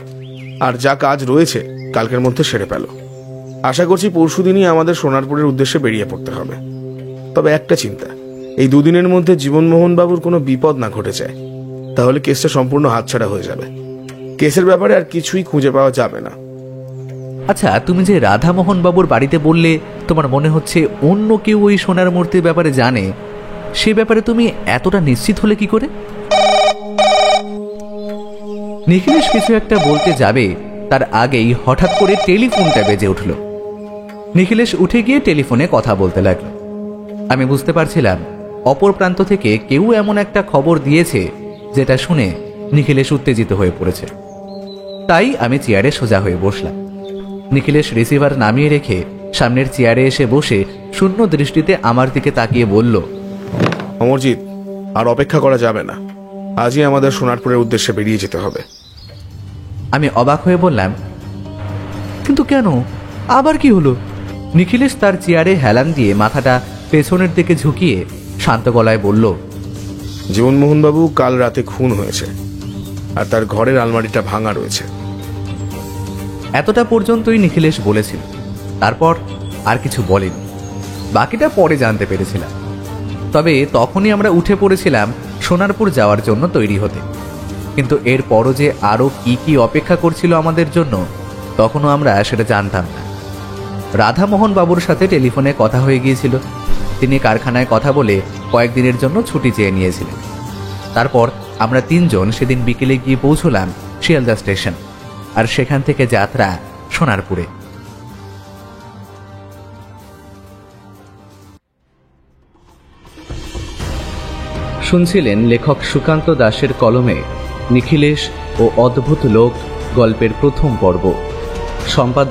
আর যা কাজ রয়েছে কালকের মধ্যে সেরে ফেলো। আশা করছি পরশুদিনই আমাদের সোনারপুরের উদ্দেশ্যে বেরিয়ে পড়তে হবে। তবে একটা চিন্তা, এই দুদিনের মধ্যে জীবনমোহন বাবুর কোনো বিপদ না ঘটে যায়, তাহলে কেসটা সম্পূর্ণ হাতছাড়া হয়ে যাবে। কেসের ব্যাপারে আর কিছুই খুঁজে পাওয়া যাবে না। আচ্ছা, তুমি যে রাধামোহন বাবুর বাড়িতে বললে তোমার মনে হচ্ছে অন্য কেউ ওই সোনার মূর্তির ব্যাপারে জানে, সে ব্যাপারে তুমি এতটা নিশ্চিত হলে কি করে? নিখিলেশ কিছু একটা বলতে যাবে, তার আগেই হঠাৎ করে টেলিফোনটা বেজে উঠল। নিখিলেশ উঠে গিয়ে টেলিফোনে কথা বলতে লাগলো। আমি বুঝতে পারছিলাম অপর প্রান্ত থেকে কেউ এমন একটা খবর দিয়েছে যেটা শুনে নিখিলেশ উত্তেজিত হয়ে পড়েছে। তাই আমি চেয়ারে সোজা হয়ে বসলাম। নিখিলেশ রিসিভার নামিয়ে রেখে সামনের চেয়ারে এসে বসে শূন্য দৃষ্টিতে আমার দিকে তাকিয়ে বলল, অমরজিৎ, আর অপেক্ষা করা যাবে না, আজই আমাদের সোনারপুরের উদ্দেশ্যে বেরিয়ে যেতে হবে। আমি অবাক হয়ে বললাম, কিন্তু কেন, আবার কি হলো? নিখিলেশ তার চেয়ারে হেলান দিয়ে মাথাটা পেছনের দিকে ঝুঁকিয়ে শান্ত গলায় বলল, জীবনমোহনবাবু কাল রাতে খুন হয়েছে, আর তার ঘরের আলমারিটা ভাঙা রয়েছে। এতটা পর্যন্তই নিখিলেশ বলেছিল, তারপর আর কিছু বলেনি। বাকিটা পরে জানতে পেরেছিলাম। তবে তখনই আমরা উঠে পড়েছিলাম সোনারপুর যাওয়ার জন্য তৈরি হতে। কিন্তু এরপরও যে আরও কি কি অপেক্ষা করছিল আমাদের জন্য, তখনও আমরা সেটা জানতাম না। রাধামোহন বাবুর সাথে টেলিফোনে কথা হয়ে গিয়েছিল। তিনি কারখানায় কথা বলে কয়েকদিনের জন্য ছুটি চেয়ে নিয়েছিলেন। তারপর আমরা তিনজন সেদিন বিকেলে গিয়ে পৌঁছলাম শিয়ালদা স্টেশন, আর সেখান থেকে যাত্রা সোনারপুরে। শুনছিলেন লেখক সুকান্ত দাসের কলমে নিখিলেশ ও অদ্ভুত লোক গল্পের প্রথম পর্ব। সম্পাদক